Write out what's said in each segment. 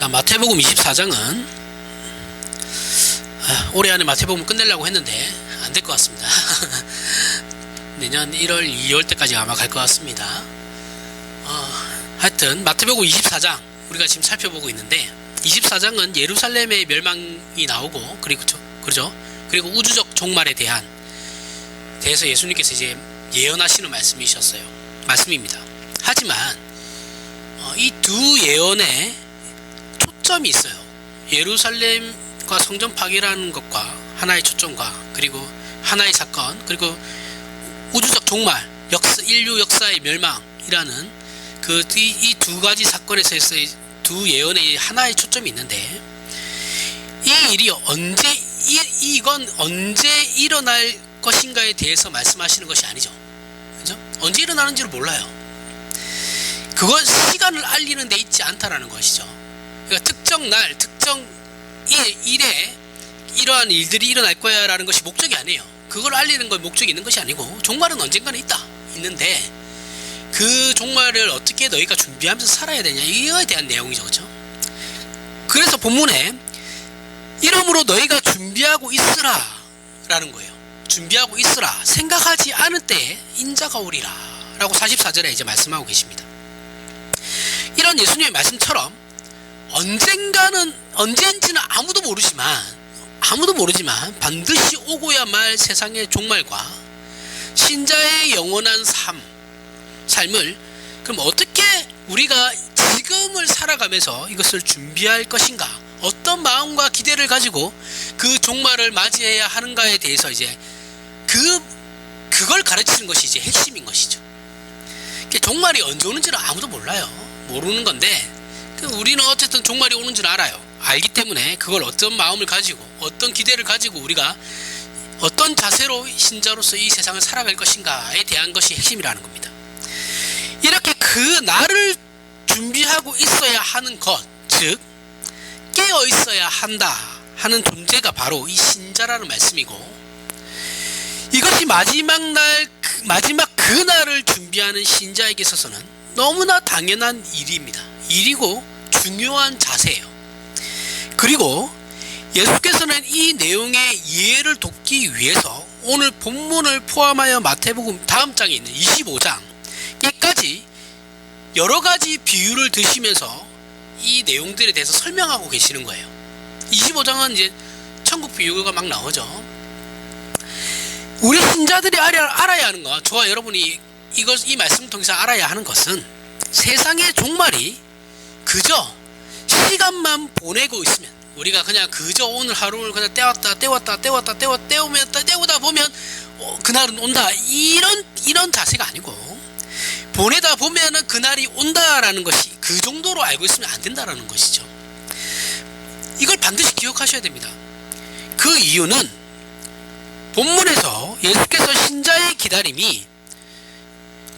마태복음 24장은 올해 안에 마태복음 끝내려고 했는데 안 될 것 같습니다. 내년 1월, 2월 때까지 아마 갈 것 같습니다. 하여튼 마태복음 24장 우리가 지금 살펴보고 있는데, 24장은 예루살렘의 멸망이 나오고 그렇죠? 그리고 우주적 종말에 대해서 예수님께서 이제 예언하시는 말씀입니다. 하지만 이 두 예언에 초점이 있어요. 예루살렘과 성전 파괴라는 것과 하나의 초점과, 그리고 하나의 사건, 그리고 우주적 종말, 인류 역사의 멸망이라는 이 두 가지 사건에서의 두 예언의 하나의 초점이 있는데, 이 일이 이건 언제 일어날 것인가에 대해서 말씀하시는 것이 아니죠. 그죠? 언제 일어나는지를 몰라요. 그건 시간을 알리는 데 있지 않다라는 것이죠. 그러니까 특정 날, 특정 일에 이러한 일들이 일어날 거야 라는 것이 목적이 아니에요. 그걸 알리는 건 목적이 있는 것이 아니고, 종말은 언젠가는 있는데 그 종말을 어떻게 너희가 준비하면서 살아야 되냐, 이거에 대한 내용이죠. 그렇죠? 그래서 본문에 이러므로 너희가 준비하고 있으라 라는 거예요. 준비하고 있으라, 생각하지 않을 때에 인자가 오리라 라고 44절에 이제 말씀하고 계십니다. 이런 예수님의 말씀처럼 언젠지는 아무도 모르지만 반드시 오고야 말 세상의 종말과 신자의 영원한 삶을 그럼 어떻게 우리가 지금을 살아가면서 이것을 준비할 것인가, 어떤 마음과 기대를 가지고 그 종말을 맞이해야 하는가에 대해서 이제 그걸 가르치는 것이 이제 핵심인 것이죠. 종말이 언제 오는지는 아무도 모르는 건데, 우리는 어쨌든 종말이 오는 줄 알기 때문에 그걸 어떤 마음을 가지고, 어떤 기대를 가지고 우리가 어떤 자세로 신자로서 이 세상을 살아갈 것인가에 대한 것이 핵심이라는 겁니다. 이렇게 그 날을 준비하고 있어야 하는 것, 즉 깨어 있어야 한다 하는 존재가 바로 이 신자라는 말씀이고, 이것이 마지막 그날을 준비하는 신자에게 있어서는 너무나 당연한 일이고 중요한 자세예요. 그리고 예수께서는 이 내용의 이해를 돕기 위해서 오늘 본문을 포함하여 마태복음 다음 장에 있는 25장까지 여러 가지 비유를 드시면서 이 내용들에 대해서 설명하고 계시는 거예요. 25장은 이제 천국 비유가 막 나오죠. 우리 신자들이 알아야 하는 것, 저와 여러분이 이 말씀을 통해서 알아야 하는 것은, 세상의 종말이 그저 시간만 보내고 있으면, 우리가 그냥 그저 오늘 하루를 그냥 때우다 보면 그날은 온다, 이런 자세가 아니고, 보내다 보면은 그날이 온다라는 것이, 그 정도로 알고 있으면 안 된다라는 것이죠. 이걸 반드시 기억하셔야 됩니다. 그 이유는 본문에서 예수께서 신자의 기다림이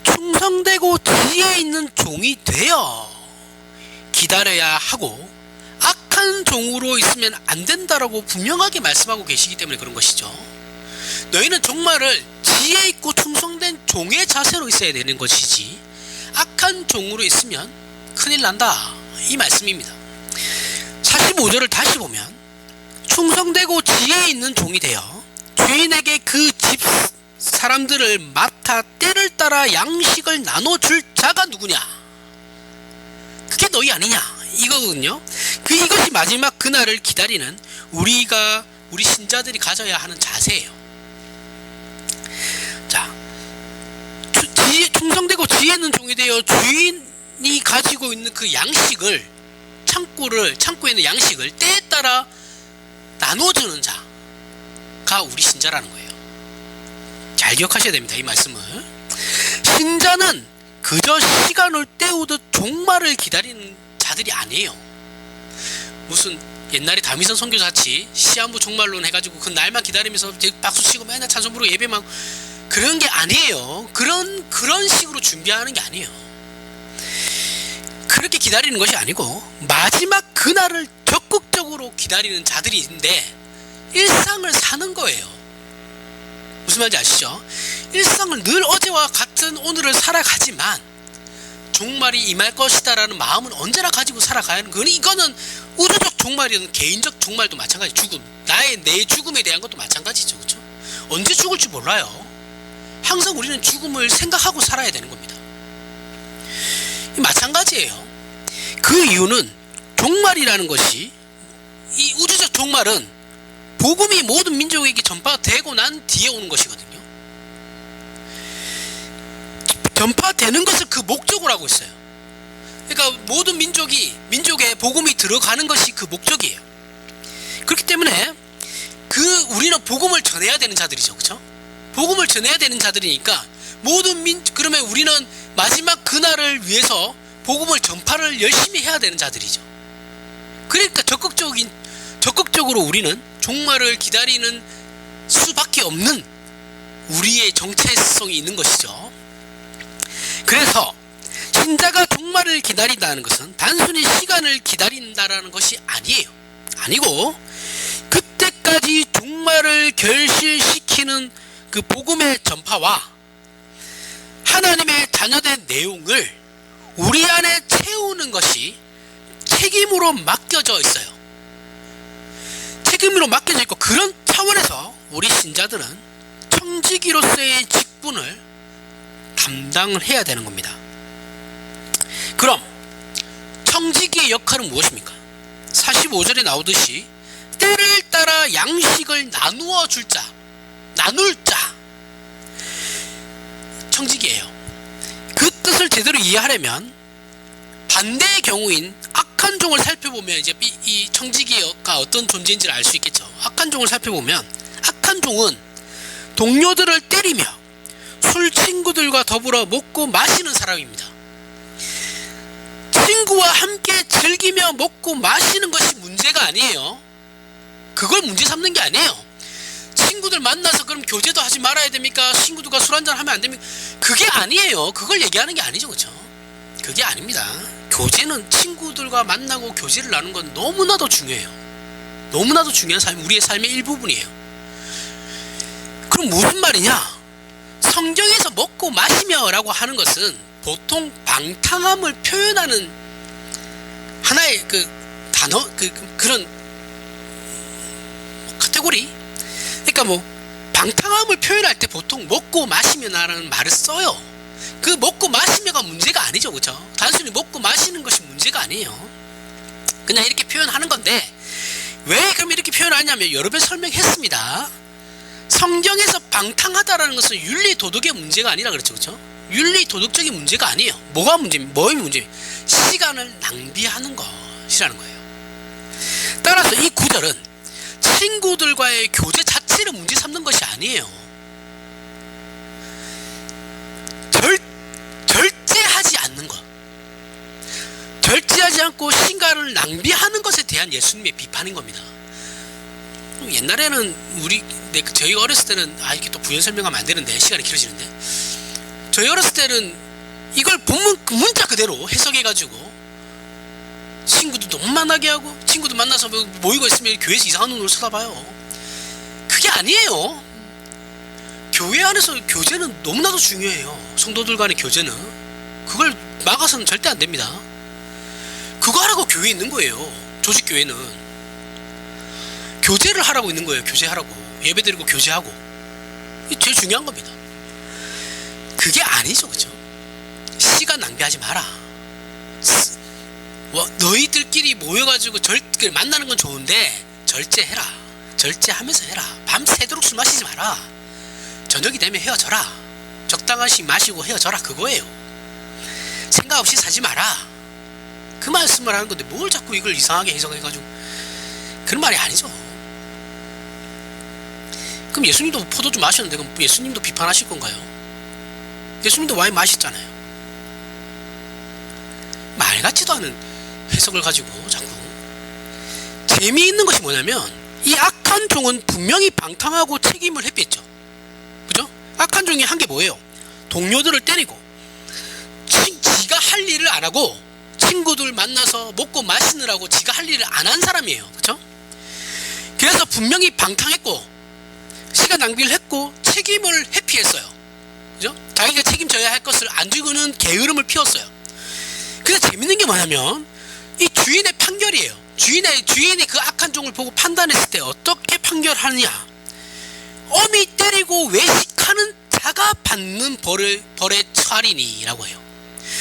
충성되고 지혜 있는 종이 되어 기다려야 하고 악한 종으로 있으면 안 된다라고 분명하게 말씀하고 계시기 때문에 그런 것이죠. 너희는 종말을 지혜 있고 충성된 종의 자세로 있어야 되는 것이지, 악한 종으로 있으면 큰일 난다, 이 말씀입니다. 45절을 다시 보면, 충성되고 지혜 있는 종이 되어 주인에게 그 집 사람들을 맡아 때를 따라 양식을 나눠줄 자가 누구냐, 그게 너희 아니냐, 이거거든요. 이것이 마지막 그날을 기다리는 우리 신자들이 가져야 하는 자세예요. 자, 충성되고 지혜 있는 종이 되어 주인이 가지고 있는 그 양식을, 창고에 있는 양식을 때에 따라 나눠주는 자가 우리 신자라는 거예요. 잘 기억하셔야 됩니다, 이 말씀을. 신자는 그저 시간을 때우듯 종말을 기다리는 자들이 아니에요. 무슨 옛날에 다미선 선교사같이 시한부 종말론 해가지고 그 날만 기다리면서 박수치고 맨날 찬송 부르고 예배만, 그런 게 아니에요. 그런 식으로 준비하는 게 아니에요. 그렇게 기다리는 것이 아니고, 마지막 그날을 적극적으로 기다리는 자들인데 일상을 사는 거예요. 무슨 말인지 아시죠? 일상을 늘 어제와 같은 오늘을 살아가지만 종말이 임할 것이다라는 마음은 언제나 가지고 살아가야 하는 거는, 이거는 우주적 종말이든 개인적 종말도 마찬가지. 죽음, 내 죽음에 대한 것도 마찬가지죠. 그렇죠? 언제 죽을지 몰라요. 항상 우리는 죽음을 생각하고 살아야 되는 겁니다. 마찬가지예요. 그 이유는 종말이라는 것이, 이 우주적 종말은 복음이 모든 민족에게 전파되고 난 뒤에 오는 것이거든요. 전파되는 것을 그 목적으로 하고 있어요. 그러니까 모든 민족에 복음이 들어가는 것이 그 목적이에요. 그렇기 때문에 우리는 복음을 전해야 되는 자들이죠. 그렇죠? 복음을 전해야 되는 자들이니까 그러면 우리는 마지막 그날을 위해서 복음을 전파를 열심히 해야 되는 자들이죠. 그러니까 적극적으로 우리는 종말을 기다리는 수밖에 없는 우리의 정체성이 있는 것이죠. 그래서 신자가 종말을 기다린다는 것은 단순히 시간을 기다린다라는 것이 아니고 그때까지 종말을 결실시키는 그 복음의 전파와 하나님의 자녀된 내용을 우리 안에 채우는 것이 책임으로 맡겨져 있어요. 책임으로 맡겨져 있고, 그런 차원에서 우리 신자들은 청지기로서의 직분을 담당을 해야 되는 겁니다. 그럼 청지기의 역할은 무엇입니까? 45절에 나오듯이 때를 따라 양식을 나누어 줄 자, 나눌 자, 청지기예요. 그 뜻을 제대로 이해하려면 반대의 경우인 악한 종을 살펴보면 이제 이 청지기가 어떤 존재인지를 알 수 있겠죠. 악한 종을 살펴보면, 악한 종은 동료들을 때리며 술 친구들과 더불어 먹고 마시는 사람입니다. 친구와 함께 즐기며 먹고 마시는 것이 문제가 아니에요. 그걸 문제 삼는 게 아니에요. 친구들 만나서 그럼 교제도 하지 말아야 됩니까? 친구들과 술 한잔 하면 안 됩니까? 그게 아니에요. 그걸 얘기하는 게 아니죠. 그렇죠? 그게 아닙니다. 교제는, 친구들과 만나고 교제를 나누는 건 너무나도 중요해요. 너무나도 중요한 우리의 삶의 일부분이에요. 그럼 무슨 말이냐? 성경에서 먹고 마시며 라고 하는 것은 보통 방탕함을 표현하는 하나의 그 단어, 그런 카테고리? 그러니까 방탕함을 표현할 때 보통 먹고 마시며라는 말을 써요. 그 먹고 마시며가 문제가 아니죠. 그렇죠? 단순히 먹고 마시는 것이 문제가 아니에요. 그냥 이렇게 표현하는 건데, 왜 그럼 이렇게 표현하냐면 여러 번 설명했습니다. 성경에서 방탕하다라는 것은 윤리 도덕의 문제가 아니라 그랬죠. 그렇죠? 윤리 도덕적인 문제가 아니에요. 뭐의 문제? 시간을 낭비하는 것이라는 거예요. 따라서 이 구절은 친구들과의 교제 자체를 문제 삼는 것이 아니에요. 절제하지 않는 것, 절제하지 않고 시간을 낭비하는 것에 대한 예수님의 비판인 겁니다. 옛날에는 저희 어렸을 때는 이렇게 또 부연 설명하면 안 되는데 시간이 길어지는데, 저희 어렸을 때는 이걸 본문 문자 그대로 해석해가지고 친구들도 못 만나게 하고, 친구들 만나서 모이고 있으면 교회에서 이상한 눈으로 쳐다봐요. 그게 아니에요. 교회 안에서 교제는 너무나도 중요해요. 성도들 간의 교제는. 그걸 막아서는 절대 안 됩니다. 그거 하라고 교회에 있는 거예요. 조직교회는 교제를 하라고 있는 거예요. 교제하라고, 예배드리고 교제하고. 이게 제일 중요한 겁니다. 그게 아니죠. 그죠? 시간 낭비하지 마라. 너희들끼리 모여가지고 만나는 건 좋은데 절제해라. 절제하면서 해라. 밤새도록 술 마시지 마라. 저녁이 되면 헤어져라. 적당한 씩 마시고 헤어져라. 그거예요. 생각 없이 사지 마라. 그 말씀을 하는 건데 뭘 자꾸 이걸 이상하게 해석해가지고. 그런 말이 아니죠. 그럼 예수님도 포도주 마셨는데 그럼 예수님도 비판하실 건가요? 예수님도 와인 마셨잖아요. 말 같지도 않은 해석을 가지고 자꾸. 재미있는 것이 뭐냐면 이 악한 종은 분명히 방탕하고 책임을 회피했죠. 그죠? 악한 종이 한 게 뭐예요? 동료들을 때리고 지가 할 일을 안 하고 친구들 만나서 먹고 마시느라고 지가 할 일을 안 한 사람이에요. 그죠? 그래서 분명히 방탕했고 시간 낭비를 했고 책임을 회피했어요. 그죠? 자기가 책임져야 할 것을 안 지고는 게으름을 피웠어요. 근데 재밌는 게 뭐냐면 이 주인의 판결이에요. 주인이 그 악한 종을 보고 판단했을 때 어떻게 판결하느냐. 어미 때리고 외식하는 자가 받는 벌의 처하리니라고 해요.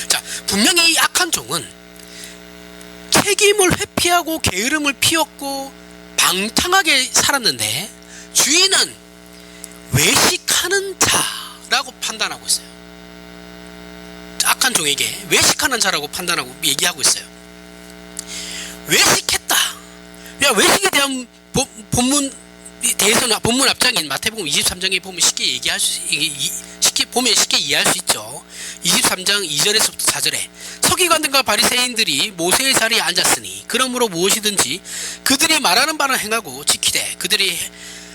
자, 분명히 이 악한 종은 책임을 회피하고 게으름을 피웠고 방탕하게 살았는데 주인은 외식하는 자라고 판단하고 있어요. 악한 종에게 외식하는 자라고 판단하고 얘기하고 있어요. 외식했다. 야, 외식에 대한 본문 앞장인 마태복음 23장에 보면 쉽게 이해할 수 있죠. 23장 2절에서부터 4절에 서기관들과 바리새인들이 모세의 자리에 앉았으니 그러므로 무엇이든지 그들이 말하는 바는 행하고 지키되 그들이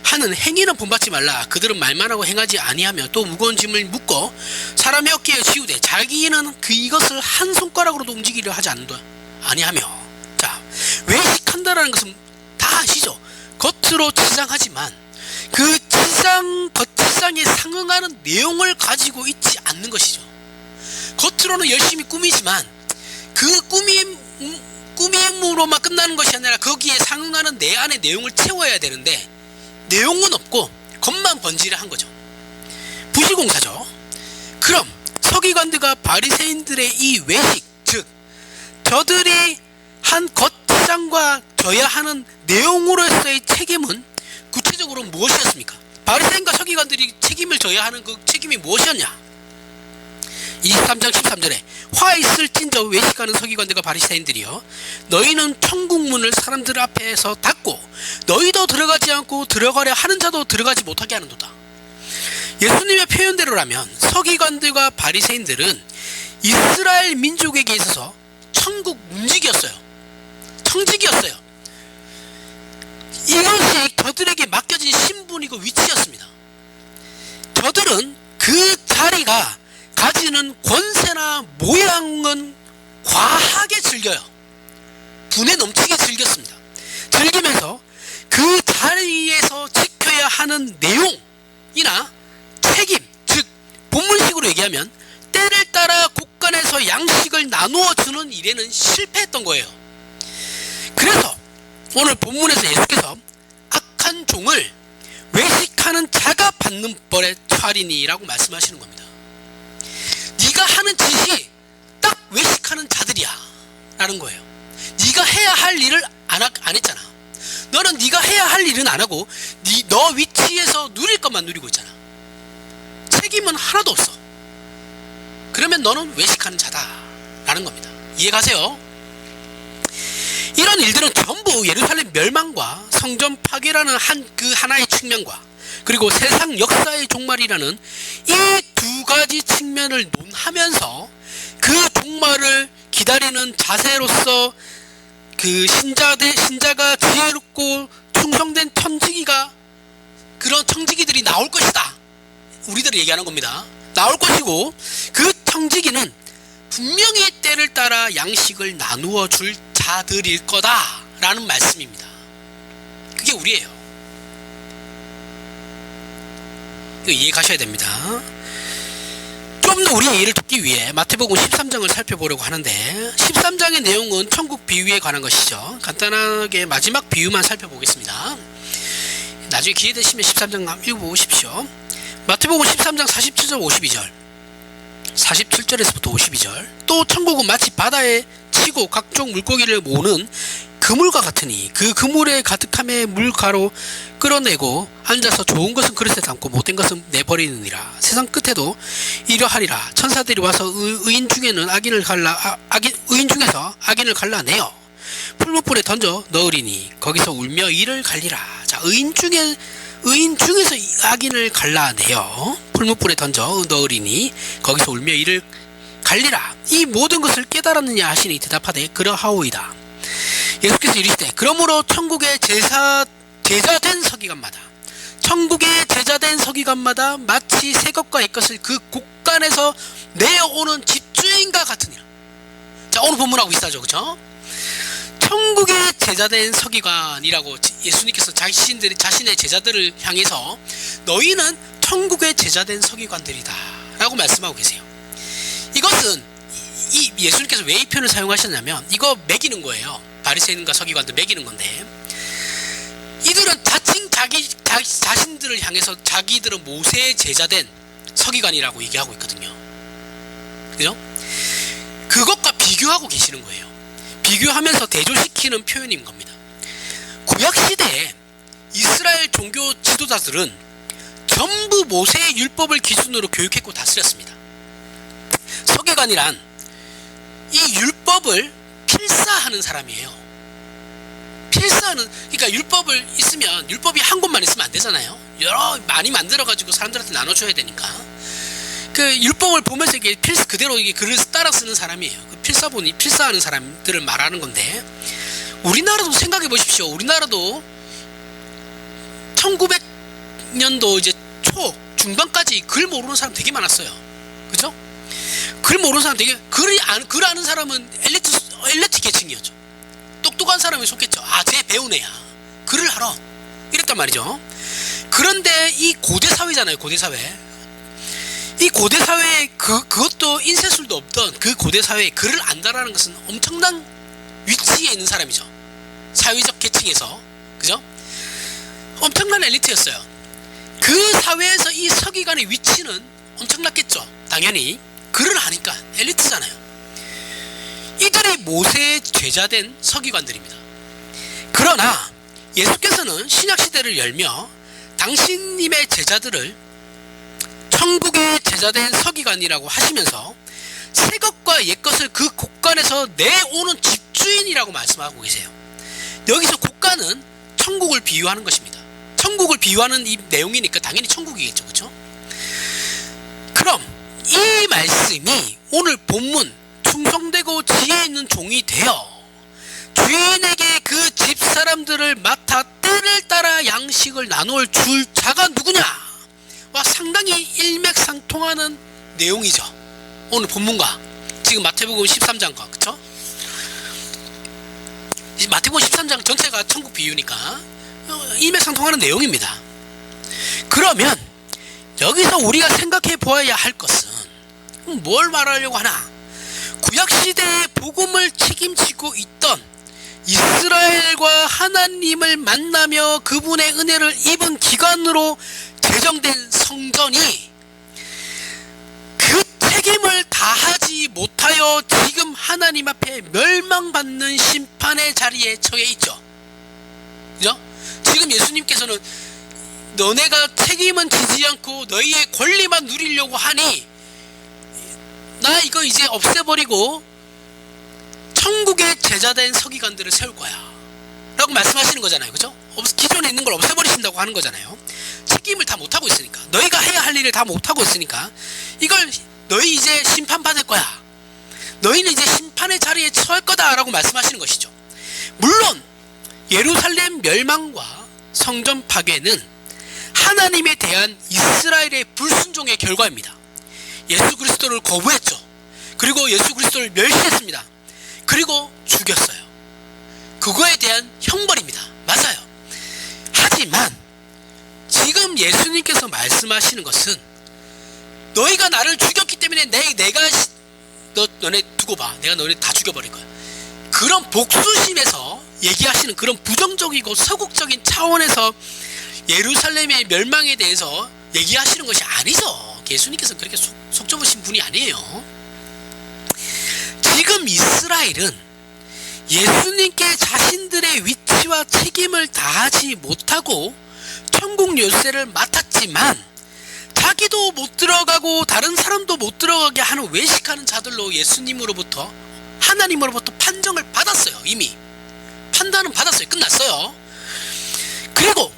하는 행위는 본받지 말라. 그들은 말만 하고 행하지 아니하며 또 무거운 짐을 묶어 사람의 어깨에 지우되 자기는 이것을 한 손가락으로도 움직이려 하지 아니하며. 자, 외식한다라는 것은 다 아시죠? 겉으로 치장하지만 그 겉치장에 상응하는 내용을 가지고 있지 않는 것이죠. 겉으로는 열심히 꾸미지만 그 꾸밈으로만 끝나는 것이 아니라 거기에 상응하는 내 안의 내용을 채워야 되는데 내용은 없고 겉만 번지르한 거죠. 부실공사죠. 그럼 서기관들과 바리새인들의 이 외식, 즉 저들이 한 겉치장과 져야 하는 내용으로서의 책임은 구체적으로 무엇이었습니까? 바리새인과 서기관들이 책임을 져야 하는 그 책임이 무엇이었냐? 23장 13절에 화 있을진저 외식하는 서기관들과 바리새인들이여 너희는 천국문을 사람들 앞에서 닫고 너희도 들어가지 않고 들어가려 하는 자도 들어가지 못하게 하는도다. 예수님의 표현대로라면 서기관들과 바리새인들은 이스라엘 민족에게 있어서 천국 문직이었어요. 청직이었어요. 이것이 저들에게 맡겨진 신분이고 위치였습니다. 저들은 그 자리가 가지는 권세나 모양은 과하게 즐겨요. 분에 넘치게 즐겼습니다. 즐기면서 그 자리에서 지켜야 하는 내용이나 책임, 즉 본문식으로 얘기하면 때를 따라 곳간에서 양식을 나누어 주는 일에는 실패했던 거예요. 그래서 오늘 본문에서 예수께서 악한 종을 외식하는 자가 받는 벌의 처하리니라고 말씀하시는 겁니다. 네가 하는 짓이 딱 외식하는 자들이야 라는 거예요. 네가 해야 할 일을 안 했잖아. 너는 네가 해야 할 일은 안 하고 너 위치에서 누릴 것만 누리고 있잖아. 책임은 하나도 없어. 그러면 너는 외식하는 자다 라는 겁니다. 이해가세요? 이런 일들은 전부 예루살렘 멸망과 성전 파괴라는 그 하나의 측면과 그리고 세상 역사의 종말이라는 이 두 가지 측면을 논하면서 그 종말을 기다리는 자세로서 그 신자가 지혜롭고 충성된 그런 청지기들이 나올 것이다. 우리들이 얘기하는 겁니다. 나올 것이고 그 청지기는 분명히 때를 따라 양식을 나누어 줄 자들일 거다라는 말씀입니다. 그게 우리예요. 이거 이해 가셔야 됩니다. 좀 더 우리의 이해를 돕기 위해 마태복음 13장을 살펴보려고 하는데 13장의 내용은 천국 비유에 관한 것이죠. 간단하게 마지막 비유만 살펴보겠습니다. 나중에 기회 되시면 13장 읽어보십시오. 마태복음 13장 47절 52절 47절에서부터 52절 또 천국은 마치 바다에 치고 각종 물고기를 모으는 그물과 같으니 그 그물에 가득함에 물가로 끌어내고 앉아서 좋은 것은 그릇에 담고 못된 것은 내버리느니라. 세상 끝에도 이러하리라. 천사들이 와서 의인 중에서 악인을 갈라내어 풀무불에 던져 넣으리니 거기서 울며 이를 갈리라. 자, 의인 중에서 악인을 갈라내어 풀무불에 던져 넣으리니 거기서 울며 이를 갈리라. 이 모든 것을 깨달았느냐 하시니 대답하되 그러하오이다. 예수께서 이르시되 그러므로 천국의 제자된 서기관마다 마치 새 것과 옛 것을 그 곳간에서 내어오는 집주인과 같으니라. 자, 오늘 본문하고 비슷하죠, 그렇죠? 천국의 제자된 서기관이라고 예수님께서 자신의 제자들을 향해서 너희는 천국의 제자된 서기관들이다 라고 말씀하고 계세요. 이것은 이 예수님께서 왜 이 표현을 사용하셨냐면 이거 매기는 거예요. 바리새인과 서기관들 매기는 건데, 이들은 자신들을 향해서 자기들은 모세의 제자된 서기관이라고 얘기하고 있거든요. 그죠? 그것과 비교하고 계시는 거예요. 비교하면서 대조시키는 표현인 겁니다. 구약시대에 이스라엘 종교 지도자들은 전부 모세의 율법을 기준으로 교육했고 다스렸습니다. 서기관이란 이 율법을 필사하는 사람이에요. 필사하는, 그러니까 율법이 한 곳만 있으면 안 되잖아요. 많이 만들어가지고 사람들한테 나눠줘야 되니까. 그 율법을 보면서 이게 그대로 이게 글을 따라 쓰는 사람이에요. 그 필사하는 사람들을 말하는 건데, 우리나라도 생각해 보십시오. 우리나라도 1900년도 이제 중반까지 글 모르는 사람 되게 많았어요. 그죠? 글 모르는 사람 글 아는 사람은 엘리트 계층이었죠. 똑똑한 사람이 속했죠. 쟤 배운 애야. 글을 알아. 이랬단 말이죠. 그런데 이 고대 사회잖아요. 고대 사회. 이 고대 사회에 그것도 인쇄술도 없던 그 고대 사회에 글을 안다라는 것은 엄청난 위치에 있는 사람이죠. 사회적 계층에서. 그죠? 엄청난 엘리트였어요. 그 사회에서 이 서기관의 위치는 엄청났겠죠. 당연히. 글을 아니까 엘리트잖아요. 이들이 모세의 제자된 서기관들입니다. 그러나 예수께서는 신약시대를 열며 당신님의 제자들을 천국의 제자된 서기관이라고 하시면서 새 것과 옛 것을 그 곳간에서 내오는 집주인이라고 말씀하고 계세요. 여기서 곳간은 천국을 비유하는 것입니다. 천국을 비유하는 이 내용이니까 당연히 천국이겠죠. 그렇죠? 그럼 이 말씀이 오늘 본문 충성되고 지혜 있는 종이 되어 주인에게 그 집사람들을 맡아 때를 따라 양식을 나누어 줄 자가 누구냐와 상당히 일맥상통하는 내용이죠. 오늘 본문과 지금 마태복음 13장과. 그쵸? 마태복음 13장 전체가 천국 비유니까 일맥상통하는 내용입니다. 그러면 여기서 우리가 생각해 보아야 할 것은 뭘 말하려고 하나? 구약시대의 복음을 책임지고 있던 이스라엘과 하나님을 만나며 그분의 은혜를 입은 기관으로 제정된 성전이 그 책임을 다하지 못하여 지금 하나님 앞에 멸망받는 심판의 자리에 처해 있죠. 그죠? 지금 예수님께서는 너네가 책임은 지지 않고 너희의 권리만 누리려고 하니 나 이거 이제 없애버리고 천국의 제자된 서기관들을 세울 거야 라고 말씀하시는 거잖아요. 그죠? 기존에 있는 걸 없애버리신다고 하는 거잖아요. 책임을 다 못하고 있으니까, 너희가 해야 할 일을 다 못하고 있으니까 이걸 너희 이제 심판받을 거야, 너희는 이제 심판의 자리에 처할 거다 라고 말씀하시는 것이죠. 물론 예루살렘 멸망과 성전 파괴는 하나님에 대한 이스라엘의 불순종의 결과입니다. 예수 그리스도를 거부했죠. 그리고 예수 그리스도를 멸시했습니다. 그리고 죽였어요. 그거에 대한 형벌입니다. 맞아요. 하지만 지금 예수님께서 말씀하시는 것은 너희가 나를 죽였기 때문에 내가 너네 두고 봐, 내가 너네 다 죽여버릴 거야, 그런 복수심에서 얘기하시는 그런 부정적이고 서국적인 차원에서 예루살렘의 멸망에 대해서 얘기하시는 것이 아니죠. 예수님께서 그렇게 속 좁으신 분이 아니에요. 지금 이스라엘은 예수님께 자신들의 위치와 책임을 다하지 못하고 천국 열쇠를 맡았지만 자기도 못 들어가고 다른 사람도 못 들어가게 하는 외식하는 자들로 예수님으로부터, 하나님으로부터 판정을 받았어요. 이미 판단은 받았어요. 끝났어요. 그리고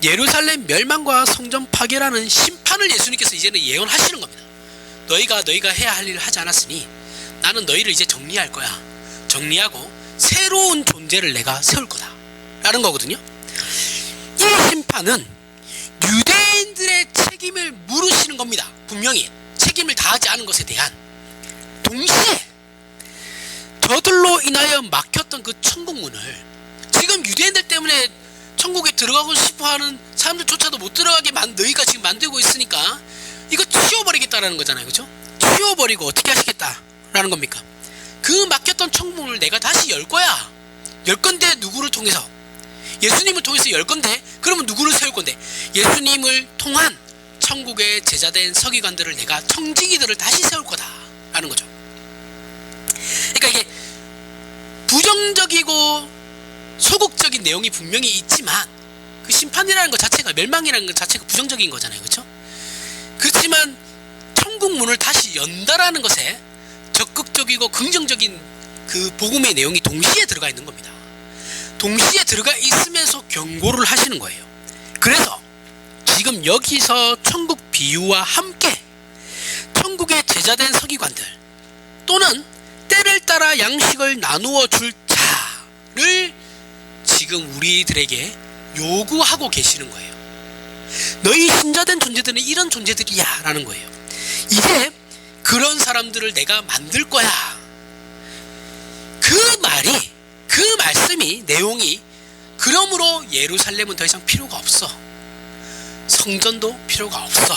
예루살렘 멸망과 성전 파괴라는 심판을 예수님께서 이제는 예언하시는 겁니다. 너희가 해야 할 일을 하지 않았으니 나는 너희를 이제 정리할 거야. 정리하고 새로운 존재를 내가 세울 거다 라는 거거든요. 이 심판은 유대인들의 책임을 물으시는 겁니다. 분명히 책임을 다하지 않은 것에 대한. 동시에 저들로 인하여 막혔던 그 천국문을 지금 유대인들 때문에 천국에 들어가고 싶어하는 사람들조차도 못 들어가게 너희가 지금 만들고 있으니까 이거 치워버리겠다라는 거잖아요. 그죠? 치워버리고 어떻게 하시겠다라는 겁니까? 그 막혔던 천국문을 내가 다시 열 거야. 열 건데 누구를 통해서? 예수님을 통해서 열 건데 그러면 누구를 세울 건데? 예수님을 통한 천국의 제자된 서기관들을 내가 청지기들을 다시 세울 거다라는 거죠. 그러니까 이게 부정적이고 소극적인 내용이 분명히 있지만 그 심판이라는 것 자체가, 멸망이라는 것 자체가 부정적인 거잖아요. 그렇죠? 그렇지만 천국문을 다시 연다라는 것에 적극적이고 긍정적인 그 복음의 내용이 동시에 들어가 있는 겁니다. 동시에 들어가 있으면서 경고를 하시는 거예요. 그래서 지금 여기서 천국 비유와 함께 천국의 제자된 서기관들 또는 때를 따라 양식을 나누어 줄 자를 지금 우리들에게 요구하고 계시는 거예요. 너희 신자된 존재들은 이런 존재들이야 라는 거예요. 이제 그런 사람들을 내가 만들 거야. 그 말이, 그 말씀이, 내용이, 그러므로 예루살렘은 더 이상 필요가 없어. 성전도 필요가 없어.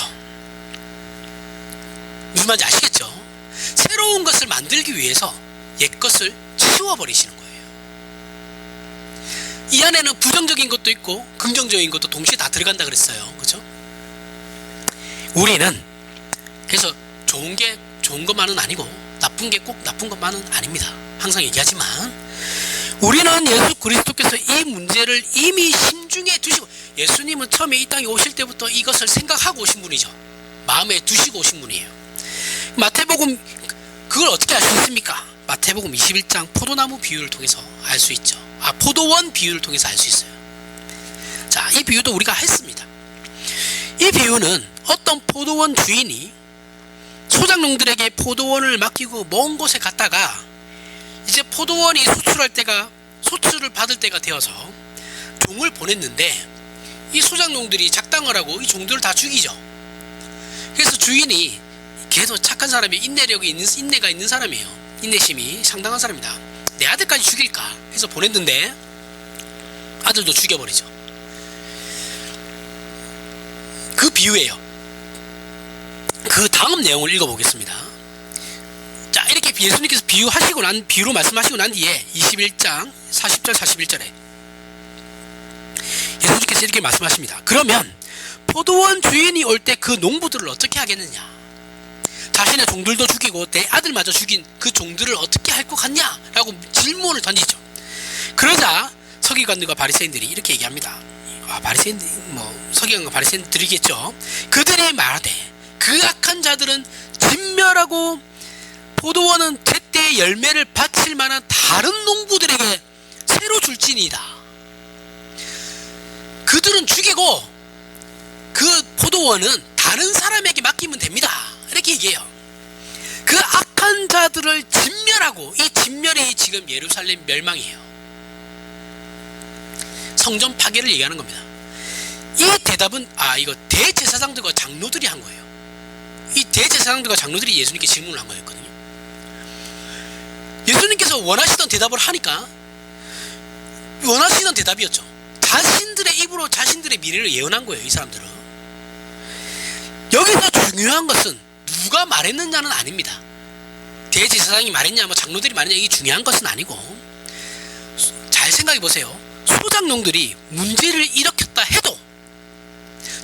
무슨 말인지 아시겠죠? 새로운 것을 만들기 위해서 옛 것을 치워버리시는 거예요. 이 안에는 부정적인 것도 있고 긍정적인 것도 동시에 다 들어간다 그랬어요. 그죠? 우리는 그래서 좋은 게 좋은 것만은 아니고 나쁜 게 꼭 나쁜 것만은 아닙니다. 항상 얘기하지만 우리는 예수 그리스도께서 이 문제를 이미 심중에 두시고, 예수님은 처음에 이 땅에 오실 때부터 이것을 생각하고 오신 분이죠. 마음에 두시고 오신 분이에요. 마태복음 그걸 어떻게 알 수 있습니까? 마태복음 21장 포도나무 비유를 통해서 알 수 있죠. 포도원 비유를 통해서 알 수 있어요. 자, 이 비유도 우리가 했습니다. 이 비유는 어떤 포도원 주인이 소작농들에게 포도원을 맡기고 먼 곳에 갔다가 이제 포도원이 소출을 받을 때가 되어서 종을 보냈는데 이 소작농들이 작당을 하고 이 종들을 다 죽이죠. 그래서 주인이, 걔도 착한 사람이 인내가 있는 사람이에요. 인내심이 상당한 사람이다. 내 아들까지 죽일까 해서 보냈는데 아들도 죽여버리죠. 그 비유예요. 그 다음 내용을 읽어보겠습니다. 자, 이렇게 예수님께서 비유로 말씀하시고 난 뒤에 21장 40절 41절에 예수님께서 이렇게 말씀하십니다. 그러면 포도원 주인이 올 때 그 농부들을 어떻게 하겠느냐? 자신의 종들도 죽이고 내 아들마저 죽인 그 종들을 어떻게 할 것 같냐? 라고 질문을 던지죠. 그러자 서기관들과 바리새인들이 이렇게 얘기합니다. 서기관과 바리새인들이겠죠. 그들이 말하되 그 악한 자들은 진멸하고 포도원은 제때의 열매를 바칠 만한 다른 농부들에게 새로 줄지니이다. 그들은 죽이고 그 포도원은 다른 사람에게 맡기면 됩니다. 이렇게 얘기해요. 그 악한 자들을 진멸하고, 이 진멸이 지금 예루살렘 멸망이에요. 성전 파괴를 얘기하는 겁니다. 이 대답은 이거 대제사장들과 장로들이 한 거예요. 이 대제사장들과 장로들이 예수님께 질문을 한 거였거든요. 예수님께서 원하시던 대답을 하니까 원하시던 대답이었죠. 자신들의 입으로 자신들의 미래를 예언한 거예요. 이 사람들은. 여기서 중요한 것은 누가 말했느냐는 아닙니다. 대제사장이 말했냐, 장로들이 말했냐, 이게 중요한 것은 아니고, 잘 생각해 보세요. 소작농들이 문제를 일으켰다 해도,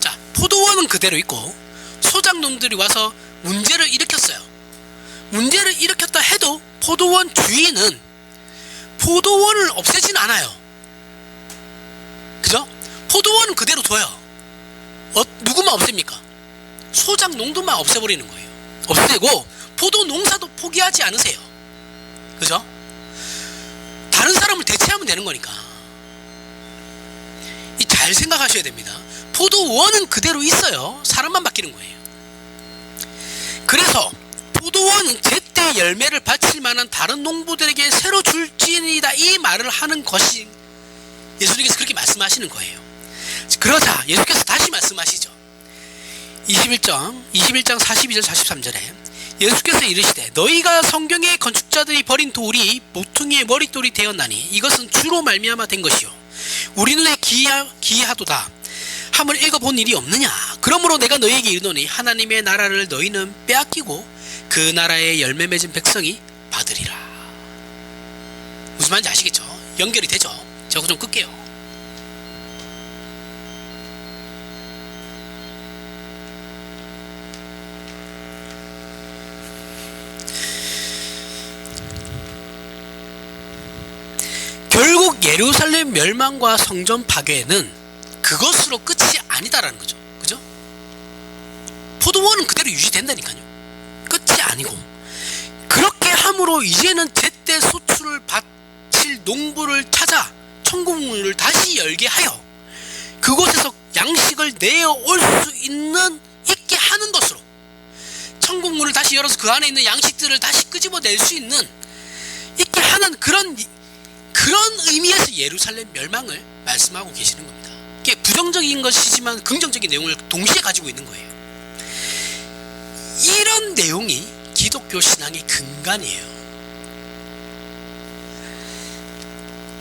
자, 포도원은 그대로 있고 소작농들이 와서 문제를 일으켰어요. 문제를 일으켰다 해도 포도원 주인은 포도원을 없애진 않아요. 그죠? 포도원은 그대로 둬요. 누구만 없앱니까? 소작농들만 없애버리는 거예요. 없애고 포도 농사도 포기하지 않으세요. 그죠? 다른 사람을 대체하면 되는 거니까. 잘 생각하셔야 됩니다. 포도원은 그대로 있어요. 사람만 바뀌는 거예요. 그래서 포도원은 제때 열매를 바칠 만한 다른 농부들에게 새로 줄지니이다, 이 말을 하는 것이 예수님께서 그렇게 말씀하시는 거예요. 그러자 예수께서 다시 말씀하시죠. 21장 42절 43절에 예수께서 이르시되 너희가 성경의 건축자들이 버린 돌이 모퉁이의 머릿돌이 되었나니 이것은 주로 말미암아 된 것이요 우리 눈에 기이하도다 함을 읽어본 일이 없느냐. 그러므로 내가 너희에게 이르노니 하나님의 나라를 너희는 빼앗기고 그 나라의 열매 맺은 백성이 받으리라. 무슨 말인지 아시겠죠? 연결이 되죠? 저거 좀 끌게요. 결국 예루살렘 멸망과 성전 파괴는 그것으로 끝이 아니다라는 거죠. 그죠? 포도원은 그대로 유지된다니까요. 끝이 아니고, 그렇게 함으로 이제는 제때 소출을 바칠 농부를 찾아 천국문을 다시 열게 하여 그곳에서 양식을 내어올 수 있게 하는 것으로, 천국문을 다시 열어서 그 안에 있는 양식들을 다시 끄집어낼 수 있게 하는 그런 의미에서 예루살렘 멸망을 말씀하고 계시는 겁니다. 이게 부정적인 것이지만 긍정적인 내용을 동시에 가지고 있는 거예요. 이런 내용이 기독교 신앙의 근간이에요.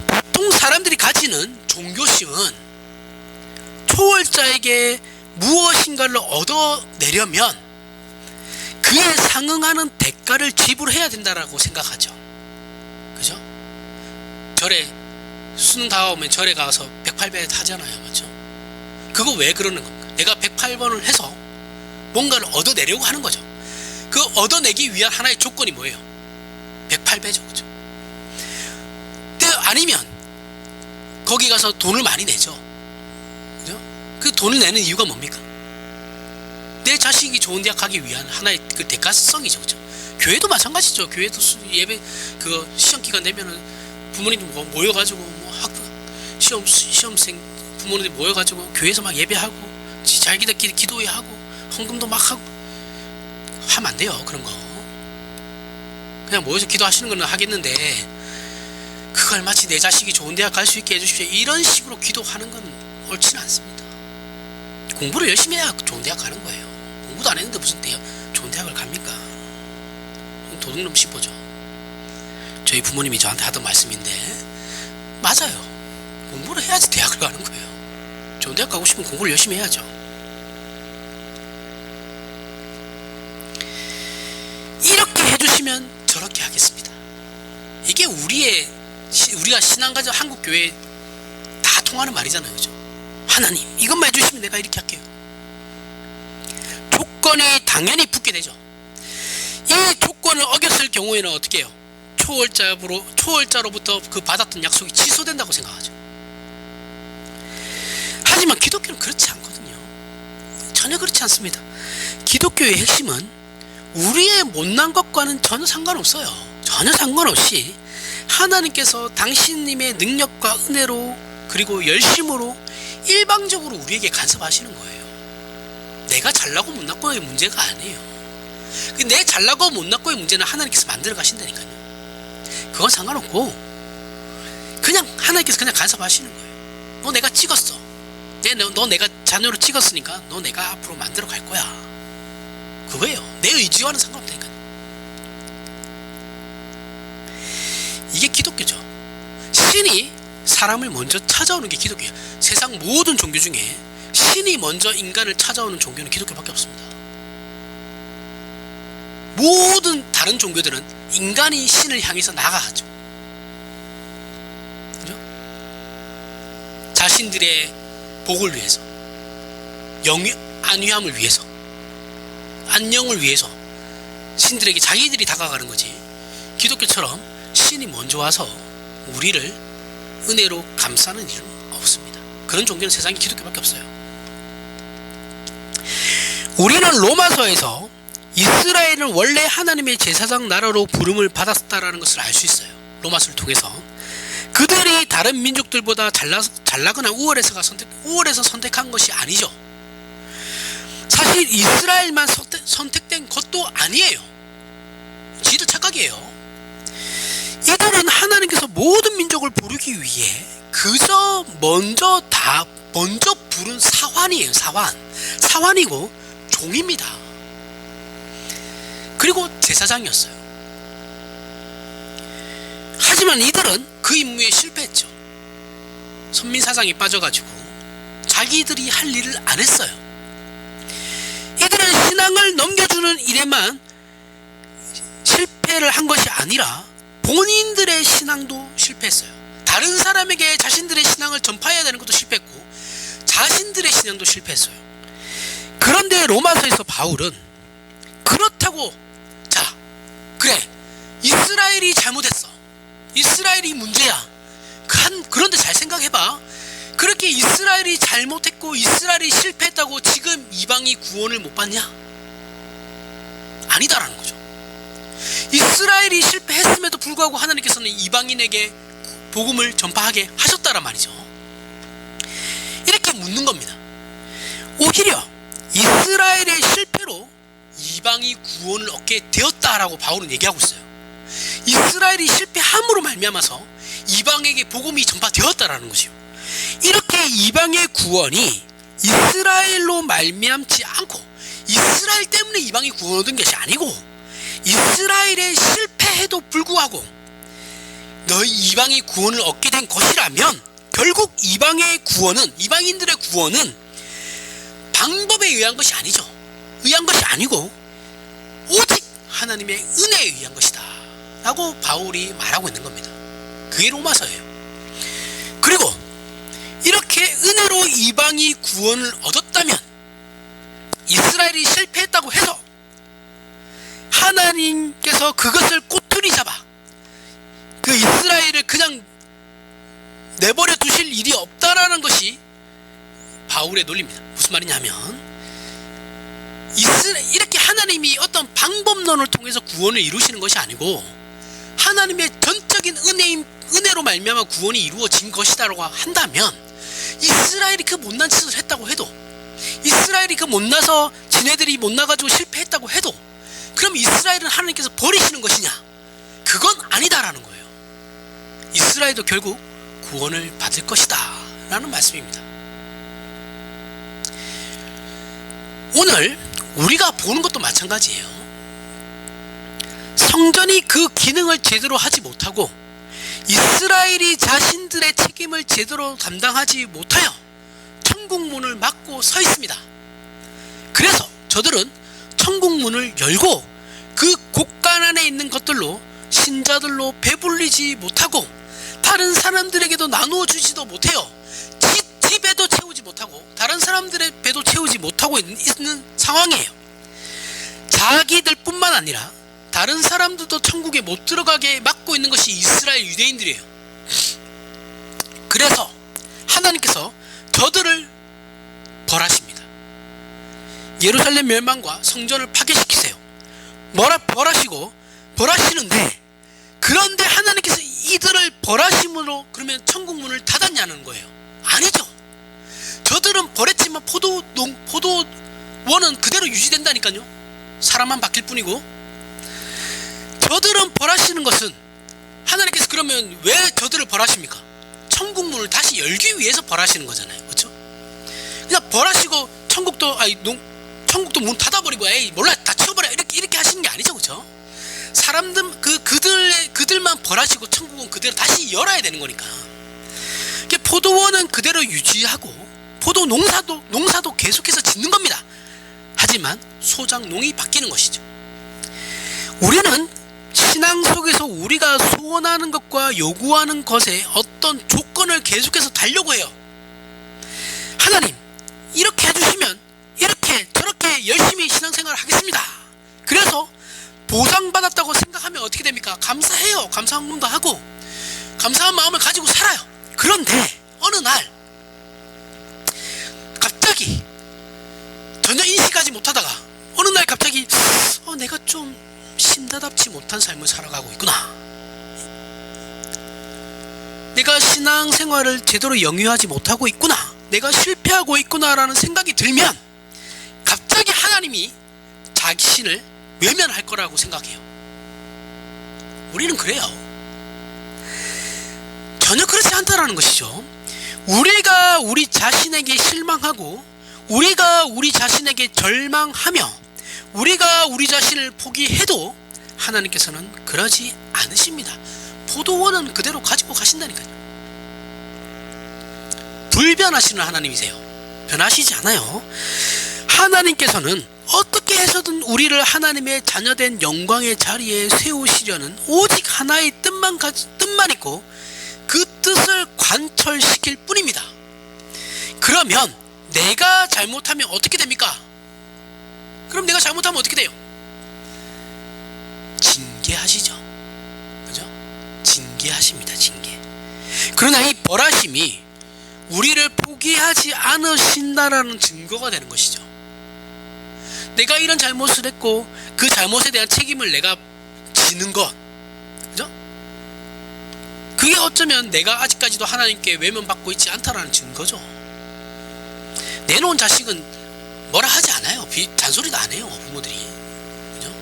보통 사람들이 가지는 종교심은 초월자에게 무엇인가를 얻어내려면 그에 상응하는 대가를 지불해야 된다라고 생각하죠. 그죠? 절에 수능 다 오면 절에 가서 108배 하잖아요. 맞죠? 그거 왜 그러는 겁니까? 내가 108번을 해서 뭔가를 얻어내려고 하는 거죠. 그 얻어내기 위한 하나의 조건이 뭐예요? 108배죠. 그죠? 아니면 거기 가서 돈을 많이 내죠. 그죠? 그 돈을 내는 이유가 뭡니까? 내 자식이 좋은 대학 가기 위한 하나의 그 대가성이죠. 그죠? 교회도 마찬가지죠. 교회도 예배 그 시험 기간 되면은 부모님들 모여가지고 시험생 부모님들 모여가지고 교회에서 막 예배하고 자기들끼리 기도회하고 헌금도 막 하고 하면 안 돼요. 그런 거 그냥 모여서 기도하시는 거는 하겠는데, 그걸 마치 내 자식이 좋은 대학 갈 수 있게 해주십시오 이런 식으로 기도하는 건 옳지는 않습니다. 공부를 열심히 해야 좋은 대학 가는 거예요. 공부도 안 했는데 무슨 좋은 대학을 갑니까? 도둑놈 씹어죠. 저희 부모님이 저한테 하던 말씀인데 맞아요. 공부를 해야지 대학을 가는 거예요. 좋은 대학 가고 싶으면 공부를 열심히 해야죠. 이렇게 해주시면 저렇게 하겠습니다. 이게 우리가 신앙 가지고 한국 교회 다 통하는 말이잖아요. 그죠? 하나님 이것만 해주시면 내가 이렇게 할게요. 조건이 당연히 붙게 되죠. 이 조건을 어겼을 경우에는 어떻게 해요? 초월자로부터 그 받았던 약속이 취소된다고 생각하죠. 하지만 기독교는 그렇지 않거든요. 전혀 그렇지 않습니다. 기독교의 핵심은 우리의 못난 것과는 전혀 상관없어요. 전혀 상관없이 하나님께서 당신님의 능력과 은혜로 그리고 열심으로 일방적으로 우리에게 간섭하시는 거예요. 내가 잘나고 못났고의 문제가 아니에요. 내 잘나고 못났고의 문제는 하나님께서 만들어 가신다니까요. 그건 상관없고 그냥 하나님께서 그냥 간섭하시는 거예요. 너 내가 찍었어. 너 내가 자녀로 찍었으니까 너 내가 앞으로 만들어 갈 거야. 그거예요. 내 의지와는 상관없다니까요. 이게 기독교죠. 신이 사람을 먼저 찾아오는 게 기독교예요. 세상 모든 종교 중에 신이 먼저 인간을 찾아오는 종교는 기독교밖에 없습니다. 모든 다른 종교들은 인간이 신을 향해서 나아가죠. 그죠? 자신들의 복을 위해서, 안위함을 위해서, 안녕을 위해서 신들에게 자기들이 다가가는 거지. 기독교처럼 신이 먼저 와서 우리를 은혜로 감싸는 일은 없습니다. 그런 종교는 세상에 기독교밖에 없어요. 우리는 로마서에서 이스라엘은 원래 하나님의 제사장 나라로 부름을 받았다라는 것을 알 수 있어요. 로마서를 통해서 그들이 다른 민족들보다 잘나거나 우월해서 선택한 것이 아니죠. 사실 이스라엘만 선택된 것도 아니에요. 지도 착각이에요. 이들은 하나님께서 모든 민족을 부르기 위해 그저 먼저 부른 사환이에요. 사환이고 종입니다. 그리고 제사장이었어요. 하지만 이들은 그 임무에 실패했죠. 선민사상에 빠져가지고 자기들이 할 일을 안 했어요. 이들은 신앙을 넘겨주는 일에만 실패를 한 것이 아니라 본인들의 신앙도 실패했어요. 다른 사람에게 자신들의 신앙을 전파해야 되는 것도 실패했고 자신들의 신앙도 실패했어요. 그런데 로마서에서 바울은 그렇다고 자 그래 이스라엘이 잘못했어, 이스라엘이 문제야. 그런데 잘 생각해봐. 그렇게 이스라엘이 잘못했고 이스라엘이 실패했다고 지금 이방이 구원을 못 받냐? 아니다라는 거죠. 이스라엘이 실패했음에도 불구하고 하나님께서는 이방인에게 복음을 전파하게 하셨다란 말이죠. 이렇게 묻는 겁니다. 오히려 이스라엘의 실패로 이방이 구원을 얻게 되었다라고 바울은 얘기하고 있어요. 이스라엘이 실패함으로 말미암아서 이방에게 복음이 전파되었다라는 것이요. 이렇게 이방의 구원이 이스라엘로 말미암지 않고 이스라엘 때문에 이방이 구원 얻은 것이 아니고 이스라엘의 실패에도 불구하고 너희 이방이 구원을 얻게 된 것이라면 결국 이방의 구원은, 이방인들의 구원은 방법에 의한 것이 아니죠. 의한 것이 아니고 오직 하나님의 은혜에 의한 것이다 라고 바울이 말하고 있는 겁니다. 그게 로마서예요. 그리고 이렇게 은혜로 이방이 구원을 얻었다면 이스라엘이 실패했다고 해서 하나님께서 그것을 꼬투리 잡아 그 이스라엘을 그냥 내버려 두실 일이 없다라는 것이 바울의 논리입니다. 무슨 말이냐면 이렇게 하나님이 어떤 방법론을 통해서 구원을 이루시는 것이 아니고 하나님의 전적인 은혜로 말미암아 구원이 이루어진 것이다라고 한다면 이스라엘이 그 못난 짓을 했다고 해도 이스라엘이 그 못나서 지네들이 못나가지고 실패했다고 해도 그럼 이스라엘은 하나님께서 버리시는 것이냐? 그건 아니다라는 거예요. 이스라엘도 결국 구원을 받을 것이다 라는 말씀입니다. 오늘 우리가 보는 것도 마찬가지예요. 성전이 그 기능을 제대로 하지 못하고 이스라엘이 자신들의 책임을 제대로 감당하지 못하여 천국문을 막고 서 있습니다. 그래서 저들은 천국문을 열고 그 곳간 안에 있는 것들로 신자들로 배불리지 못하고 다른 사람들에게도 나누어 주지도 못해요. 집에도 채우지 못하고 다른 사람들의 배도 채우지 못하고 있는 상황이에요. 자기들 뿐만 아니라 다른 사람들도 천국에 못 들어가게 막고 있는 것이 이스라엘 유대인들이에요. 그래서 하나님께서 저들을 벌하십니다. 예루살렘 멸망과 성전을 파괴시키세요. 벌하시는데 그런데 하나님께서 이들을 벌하심으로 그러면 천국문을 닫았냐는 거예요. 아니죠. 저들은 벌했지만 포도원은 그대로 유지된다니까요. 사람만 바뀔 뿐이고. 저들은 벌하시는 것은 하나님께서 그러면 왜 저들을 벌하십니까? 천국문을 다시 열기 위해서 벌하시는 거잖아요. 그렇죠? 그냥 벌하시고 천국도 문 닫아버리고 에이 몰라 다 치워버려 이렇게 하시는 게 아니죠. 그렇죠? 사람들 그들만 벌하시고 천국은 그대로 다시 열어야 되는 거니까. 포도원은 그대로 유지하고 포도 농사도 계속해서 짓는 겁니다. 하지만 소작농이 바뀌는 것이죠. 우리는 신앙 속에서 우리가 소원하는 것과 요구하는 것에 어떤 조건을 계속해서 달려고 해요. 하나님 이렇게 해주시면 이렇게 저렇게 열심히 신앙생활을 하겠습니다. 그래서 보상받았다고 생각하면 어떻게 됩니까? 감사해요. 감사 헌금도 하고 감사한 마음을 가지고 살아요. 그런데 어느 날 갑자기 전혀 인식하지 못하다가 어느 날 갑자기 내가 좀 신다답지 못한 삶을 살아가고 있구나. 내가 신앙생활을 제대로 영위하지 못하고 있구나. 내가 실패하고 있구나라는 생각이 들면 갑자기 하나님이 자신을 외면할 거라고 생각해요. 우리는 그래요. 전혀 그렇지 않다라는 것이죠. 우리가 우리 자신에게 실망하고 우리가 우리 자신에게 절망하며 우리가 우리 자신을 포기해도 하나님께서는 그러지 않으십니다. 포도원은 그대로 가지고 가신다니까요. 불변하시는 하나님이세요. 변하시지 않아요. 하나님께서는 어떻게 해서든 우리를 하나님의 자녀된 영광의 자리에 세우시려는 오직 하나의 뜻만 있고 그 뜻을 관철시킬 뿐입니다. 그러면 내가 잘못하면 어떻게 됩니까? 그럼 내가 잘못하면 어떻게 돼요? 징계하시죠. 그죠? 징계하십니다. 징계. 그러나 이 벌하심이 우리를 포기하지 않으신다라는 증거가 되는 것이죠. 내가 이런 잘못을 했고 그 잘못에 대한 책임을 내가 지는 것, 그죠? 그게 어쩌면 내가 아직까지도 하나님께 외면받고 있지 않다라는 증거죠. 내놓은 자식은 뭐라 하지 않아요. 잔소리도 안 해요, 부모들이. 그죠?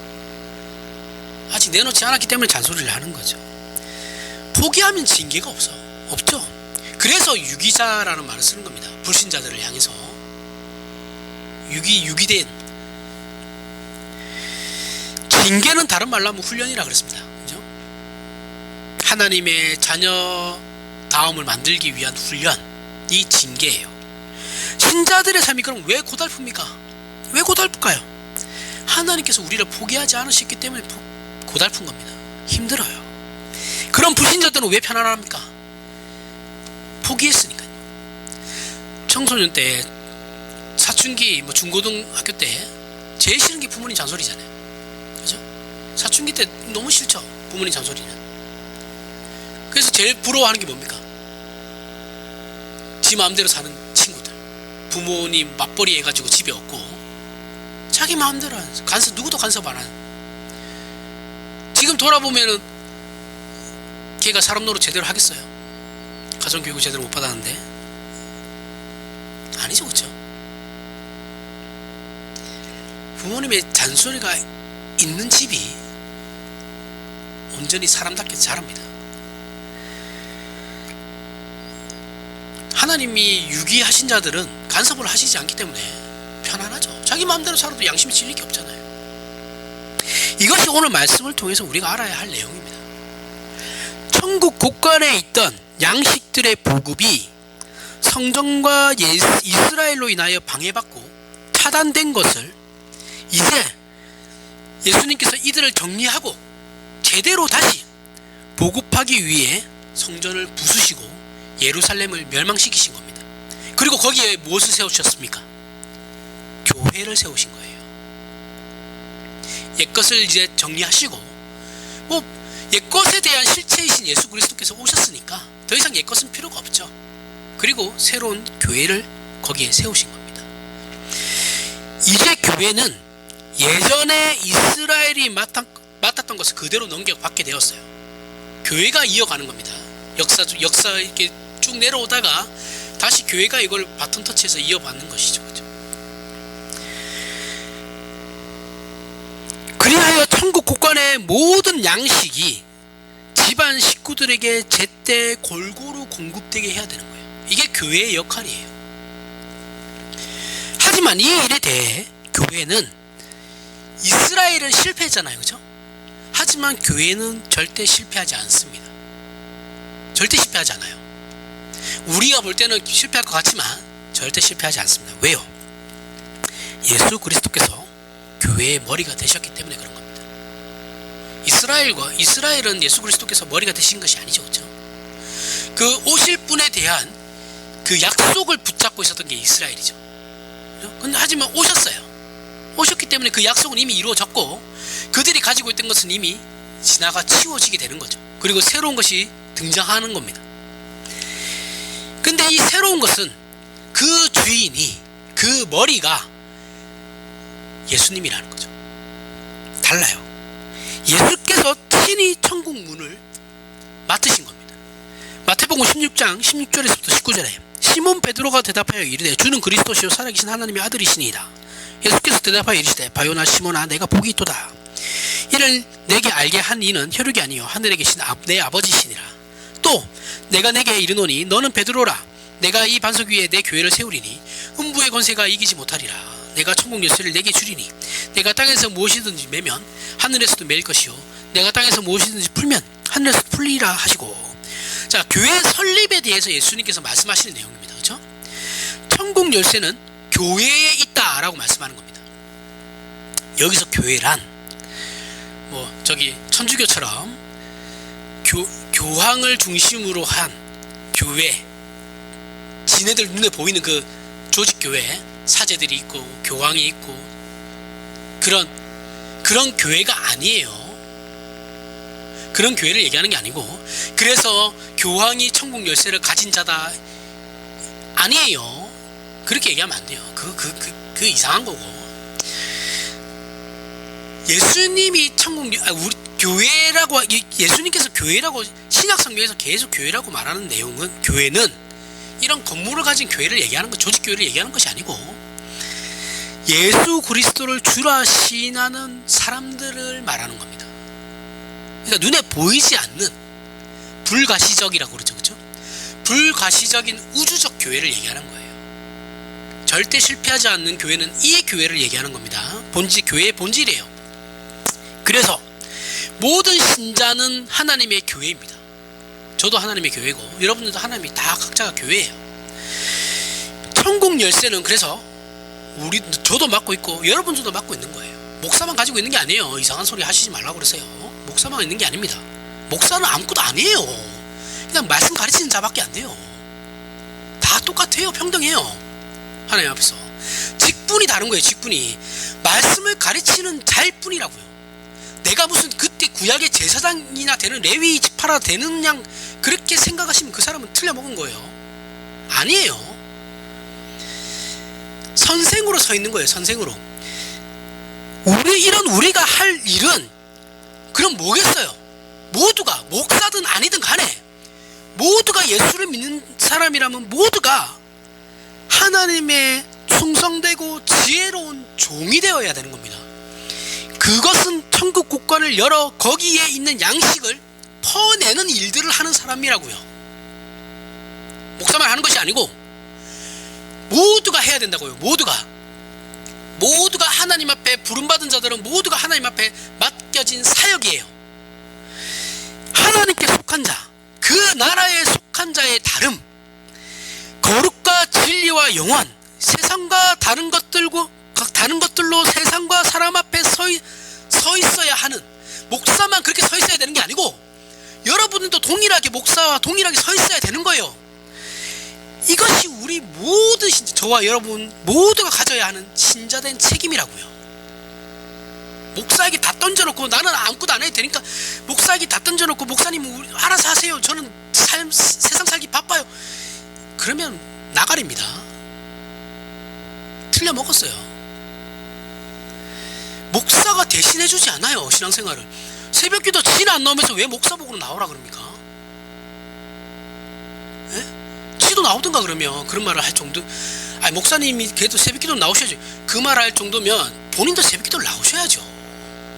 아직 내놓지 않았기 때문에 잔소리를 하는 거죠. 포기하면 징계가 없죠. 그래서 유기자라는 말을 쓰는 겁니다. 불신자들을 향해서. 유기된. 징계는 다른 말로 하면 훈련이라 그랬습니다. 그죠? 하나님의 자녀 다움을 만들기 위한 훈련이 징계예요. 신자들의 삶이 그럼 왜 고달픕니까? 왜 고달플까요? 하나님께서 우리를 포기하지 않으셨기 때문에 고달픈 겁니다. 힘들어요. 그럼 불신자들은 왜 편안합니까? 포기했으니까요. 청소년 때, 사춘기, 중고등학교 때 제일 싫은 게 부모님 잔소리잖아요. 그죠? 사춘기 때 너무 싫죠, 부모님 잔소리는. 그래서 제일 부러워하는 게 뭡니까? 지 마음대로 사는 친구들. 부모님 맞벌이 해가지고 집에 없고 자기 마음대로 하는, 누구도 간섭 안 하는. 지금 돌아보면은 걔가 사람 노릇 제대로 하겠어요? 가정교육을 제대로 못 받았는데. 아니죠, 그렇죠? 부모님의 잔소리가 있는 집이 온전히 사람답게 자랍니다. 하나님이 유기하신 자들은 간섭을 하시지 않기 때문에 편안하죠. 자기 마음대로 살아도 양심이 찔릴 게 없잖아요. 이것이 오늘 말씀을 통해서 우리가 알아야 할 내용입니다. 천국 곳간에 있던 양식들의 보급이 성전과 이스라엘로 인하여 방해받고 차단된 것을 이제 예수님께서 이들을 정리하고 제대로 다시 보급하기 위해 성전을 부수시고 예루살렘을 멸망시키신 겁니다. 그리고 거기에 무엇을 세우셨습니까? 교회를 세우신 거예요. 옛것을 이제 정리하시고, 옛것에 대한 실체이신 예수 그리스도께서 오셨으니까 더 이상 옛것은 필요가 없죠. 그리고 새로운 교회를 거기에 세우신 겁니다. 이제 교회는 예전에 이스라엘이 맡았던 것을 그대로 넘겨받게 되었어요. 교회가 이어가는 겁니다. 역사 이렇게 쭉 내려오다가 다시 교회가 이걸 바톤 터치해서 이어받는 것이죠. 그렇죠? 그리하여 천국 곳간의 모든 양식이 집안 식구들에게 제때 골고루 공급되게 해야 되는 거예요. 이게 교회의 역할이에요. 하지만 이 일에 대해 교회는, 이스라엘은 실패했잖아요, 그렇죠? 하지만 교회는 절대 실패하지 않습니다. 절대 실패하지 않아요. 우리가 볼 때는 실패할 것 같지만 절대 실패하지 않습니다. 왜요? 예수 그리스도께서 교회의 머리가 되셨기 때문에 그런 겁니다. 이스라엘은 예수 그리스도께서 머리가 되신 것이 아니죠, 그렇죠? 그 오실 분에 대한 그 약속을 붙잡고 있었던 게 이스라엘이죠. 근데 하지만 오셨기 때문에 그 약속은 이미 이루어졌고, 그들이 가지고 있던 것은 이미 지나가 치워지게 되는 거죠. 그리고 새로운 것이 등장하는 겁니다. 근데 이 새로운 것은 그 주인이, 그 머리가 예수님이라는 거죠. 달라요. 예수께서 친히 천국 문을 맡으신 겁니다. 마태복음 16장 16절에서부터 19절에 시몬 베드로가 대답하여 이르되 주는 그리스도시요 살아계신 하나님의 아들이시니이다. 예수께서 대답하여 이르시되 바요나 시몬아 내가 복이 있도다. 이를 내게 알게 한 이는 혈육이 아니요 하늘에 계신 내 아버지시니라. 또 내가 내게 이르노니 너는 베드로라. 내가 이 반석 위에 내 교회를 세우리니 음부의 권세가 이기지 못하리라. 내가 천국 열쇠를 내게 주리니 내가 땅에서 무엇이든지 매면 하늘에서도 매일 것이요 내가 땅에서 무엇이든지 풀면 하늘에서 풀리라 하시고. 자, 교회 설립에 대해서 예수님께서 말씀하시는 내용입니다. 그렇죠? 천국 열쇠는 교회에 있다라고 말씀하는 겁니다. 여기서 교회란 천주교처럼 교황을 중심으로 한 교회, 지네들 눈에 보이는 그 조직교회, 사제들이 있고 교황이 있고 그런 교회가 아니에요. 그런 교회를 얘기하는 게 아니고, 그래서 교황이 천국 열쇠를 가진 자다 아니에요. 그렇게 얘기하면 안 돼요. 그 이상한 거고. 예수님이 우리 교회라고, 예수님께서 교회라고 신약 성경에서 계속 교회라고 말하는 내용은, 교회는 이런 건물을 가진 교회를 얘기하는 것, 조직 교회를 얘기하는 것이 아니고 예수 그리스도를 주라 시인하는 사람들을 말하는 겁니다. 그러니까 눈에 보이지 않는 불가시적이라고 그러죠, 그렇죠? 불가시적인 우주적 교회를 얘기하는 거예요. 절대 실패하지 않는 교회는 이 교회를 얘기하는 겁니다. 교회의 본질이에요. 그래서 모든 신자는 하나님의 교회입니다. 저도 하나님의 교회고 여러분들도 하나님이 다 각자가 교회예요. 천국 열쇠는 그래서 저도 맡고 있고 여러분들도 맡고 있는 거예요. 목사만 가지고 있는 게 아니에요. 이상한 소리 하시지 말라고 그러세요. 목사만 있는 게 아닙니다. 목사는 아무것도 아니에요. 그냥 말씀 가르치는 자밖에 안 돼요. 다 똑같아요. 평등해요. 하나님 앞에서. 직분이 다른 거예요. 직분이. 말씀을 가르치는 자일 뿐이라고요. 내가 무슨 그때 구약의 제사장이나 되는 레위 지파라 되는 양 그렇게 생각하시면 그 사람은 틀려먹은 거예요. 아니에요. 선생으로 서 있는 거예요. 선생으로. 우리가 할 일은 그럼 뭐겠어요? 모두가 목사든 아니든 간에 모두가 예수를 믿는 사람이라면 모두가 하나님의 충성되고 지혜로운 종이 되어야 되는 겁니다. 그것은 천국 국관을 열어 거기에 있는 양식을 퍼내는 일들을 하는 사람이라고요. 목사만 하는 것이 아니고 모두가 해야 된다고요. 모두가 하나님 앞에 부름받은 자들은 모두가 하나님 앞에 맡겨진 사역이에요. 하나님께 속한 자, 그 나라에 속한 자의 다름, 거룩과 진리와 영원, 세상과 다른 것들로 세상과 사람 앞에 서 있어야 하는, 목사만 그렇게 서 있어야 되는 게 아니고 여러분들도 동일하게 목사와 동일하게 서 있어야 되는 거예요. 이것이 우리 모든 저와 여러분 모두가 가져야 하는 신자된 책임이라고요. 목사에게 다 던져놓고 나는 아무것도 안 해도 되니까 목사에게 다 던져놓고 목사님 알아서 하세요. 저는 세상 살기 바빠요. 그러면 나가리입니다. 틀려먹었어요. 목사가 대신해주지 않아요. 신앙생활을. 새벽기도 지는 안 나오면서 왜 목사복으로 나오라 그럽니까? 예? 지도 나오든가 그러면 그런 말을 할 정도. 아니 목사님이 그래도 새벽기도 나오셔야죠. 그 말 할 정도면 본인도 새벽기도를 나오셔야죠.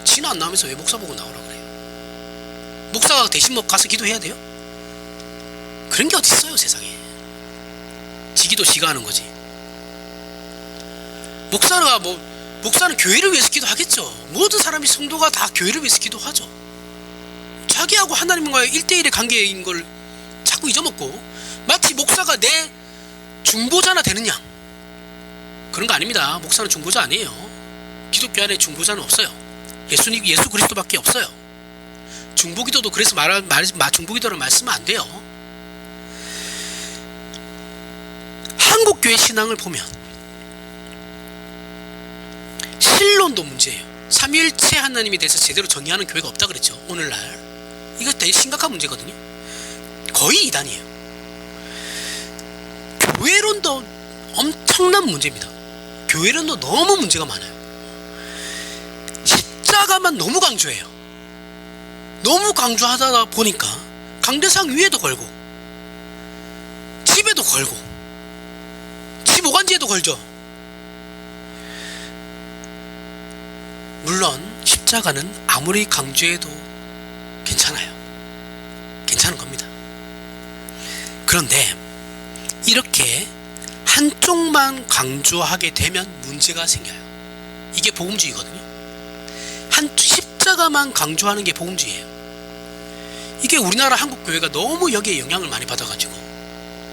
지는 안 나오면서 왜 목사복으로 나오라 그래요? 목사가 대신 가서 기도해야 돼요? 그런 게 어디 있어요 세상에. 지기도 지가 하는 거지. 목사는 교회를 위해서 기도하겠죠. 모든 사람이 성도가 다 교회를 위해서 기도하죠. 자기하고 하나님과의 1대1의 관계인 걸 자꾸 잊어먹고 마치 목사가 내 중보자나 되느냐, 그런 거 아닙니다. 목사는 중보자 아니에요. 기독교 안에 중보자는 없어요. 예수 그리스도밖에 없어요. 중보기도도 그래서 중보기도를 말씀은 안 돼요. 한국 교회 신앙을 보면 신론도 문제예요. 삼위일체 하나님에 대해서 제대로 정의하는 교회가 없다 그랬죠. 오늘날 이거 되게 심각한 문제거든요. 거의 이단이에요. 교회론도 엄청난 문제입니다. 교회론도 너무 문제가 많아요. 십자가만 너무 강조해요. 너무 강조하다 보니까 강대상 위에도 걸고 집에도 걸고 집 오간지에도 걸죠. 물론 십자가는 아무리 강조해도 괜찮아요. 괜찮은 겁니다. 그런데 이렇게 한쪽만 강조하게 되면 문제가 생겨요. 이게 복음주의거든요. 십자가만 강조하는 게 복음주의예요. 이게 우리나라 한국교회가 너무 여기에 영향을 많이 받아가지고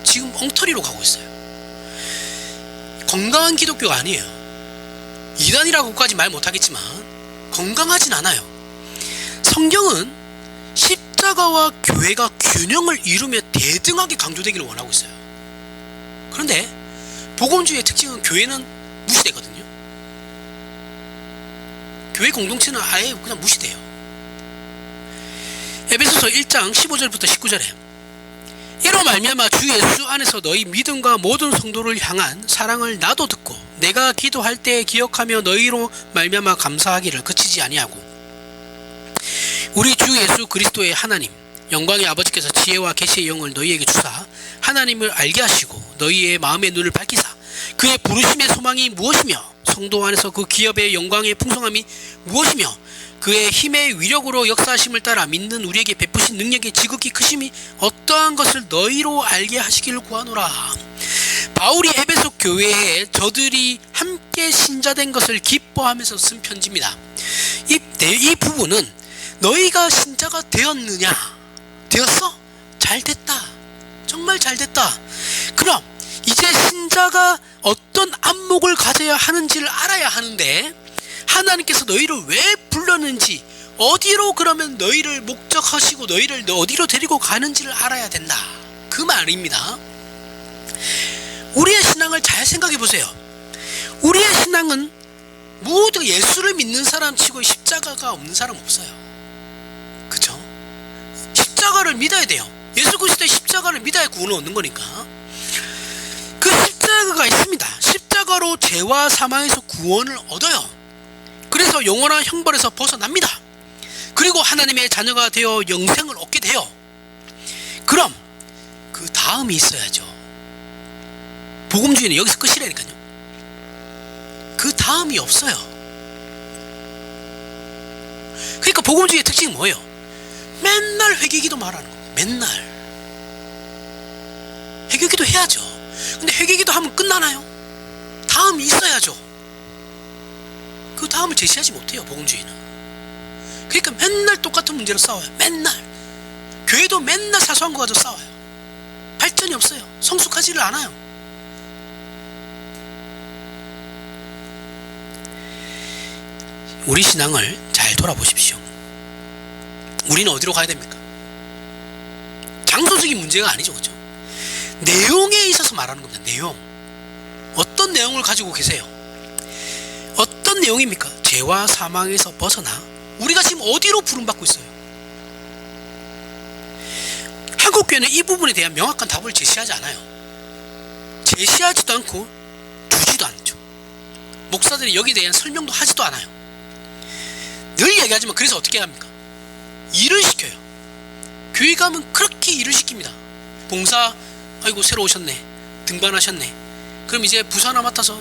지금 엉터리로 가고 있어요. 건강한 기독교가 아니에요. 이단이라고까지 말 못하겠지만 건강하진 않아요. 성경은 십자가와 교회가 균형을 이루며 대등하게 강조되기를 원하고 있어요. 그런데 복음주의의 특징은 교회는 무시되거든요. 교회 공동체는 아예 그냥 무시돼요. 에베소서 1장 15절부터 19절에 이로 말미암아 주 예수 안에서 너희 믿음과 모든 성도를 향한 사랑을 나도 듣고 내가 기도할 때 기억하며 너희로 말미암아 감사하기를 그치지 아니하고 우리 주 예수 그리스도의 하나님 영광의 아버지께서 지혜와 계시의 영을 너희에게 주사 하나님을 알게 하시고 너희의 마음의 눈을 밝히사 그의 부르심의 소망이 무엇이며 성도 안에서 그 기업의 영광의 풍성함이 무엇이며 그의 힘의 위력으로 역사하심을 따라 믿는 우리에게 베푸신 능력의 지극히 크심이 어떠한 것을 너희로 알게 하시기를 구하노라. 바울이 에베소 교회에 저들이 함께 신자된 것을 기뻐하면서 쓴 편지입니다. 이 부분은 너희가 신자가 되었느냐? 되었어? 잘 됐다. 정말 잘 됐다. 그럼 이제 신자가 어떤 안목을 가져야 하는지를 알아야 하는데 하나님께서 너희를 왜 불렀는지 어디로 그러면 너희를 목적하시고 너희를 어디로 데리고 가는지를 알아야 된다. 그 말입니다. 우리의 신앙을 잘 생각해 보세요. 우리의 신앙은 모두 예수를 믿는 사람 치고 십자가가 없는 사람 없어요. 그쵸? 십자가를 믿어야 돼요. 예수 그리스도의 십자가를 믿어야 구원을 얻는 거니까. 그 십자가가 있습니다. 십자가로 죄와 사망에서 구원을 얻어요. 그래서 영원한 형벌에서 벗어납니다. 그리고 하나님의 자녀가 되어 영생을 얻게 돼요. 그럼 그 다음이 있어야죠. 복음주의는 여기서 끝이라니까요. 그 다음이 없어요. 그러니까 복음주의의 특징이 뭐예요? 맨날 회개기도 말하는 거예요. 맨날 회개기도 해야죠. 근데 회개기도 하면 끝나나요? 다음이 있어야죠. 그 다음을 제시하지 못해요. 복음주의는. 그러니까 맨날 똑같은 문제로 싸워요. 맨날. 교회도 맨날 사소한 거 가지고 싸워요. 발전이 없어요. 성숙하지를 않아요. 우리 신앙을 잘 돌아보십시오. 우리는 어디로 가야 됩니까? 장소적인 문제가 아니죠. 그죠? 내용에 있어서 말하는 겁니다. 내용. 어떤 내용을 가지고 계세요? 어떤 내용입니까? 죄와 사망에서 벗어나 우리가 지금 어디로 부름받고 있어요? 한국교회는 이 부분에 대한 명확한 답을 제시하지 않아요. 제시하지도 않고 주지도 않죠. 목사들이 여기에 대한 설명도 하지도 않아요. 늘 얘기하지만 그래서 어떻게 합니까? 일을 시켜요. 교회 가면 그렇게 일을 시킵니다. 봉사, 아이고 새로 오셨네, 등반하셨네, 그럼 이제 부서 하나 맡아서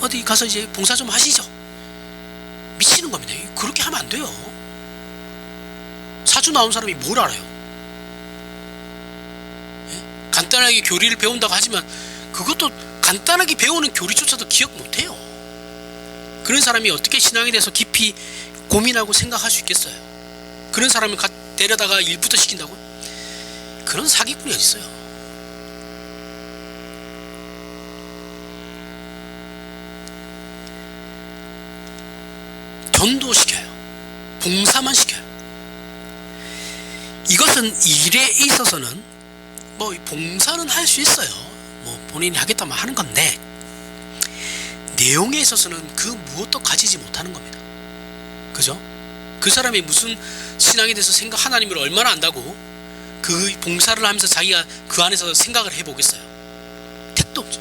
어디 가서 이제 봉사 좀 하시죠. 미치는 겁니다. 그렇게 하면 안 돼요. 사주 나온 사람이 뭘 알아요? 예? 간단하게 교리를 배운다고 하지만 그것도 간단하게 배우는 교리조차도 기억 못해요. 그런 사람이 어떻게 신앙에 대해서 깊이 고민하고 생각할 수 있겠어요? 그런 사람을 데려다가 일부터 시킨다고? 그런 사기꾼이 어디 있어요? 전도시켜요. 봉사만 시켜요. 이것은 일에 있어서는 뭐 봉사는 할 수 있어요. 뭐 본인이 하겠다면 하는 건데 내용에 있어서는 그 무엇도 가지지 못하는 겁니다. 그죠? 그 사람이 무슨 신앙에 대해서 하나님을 얼마나 안다고 그 봉사를 하면서 자기가 그 안에서 생각을 해보겠어요? 택도 없죠.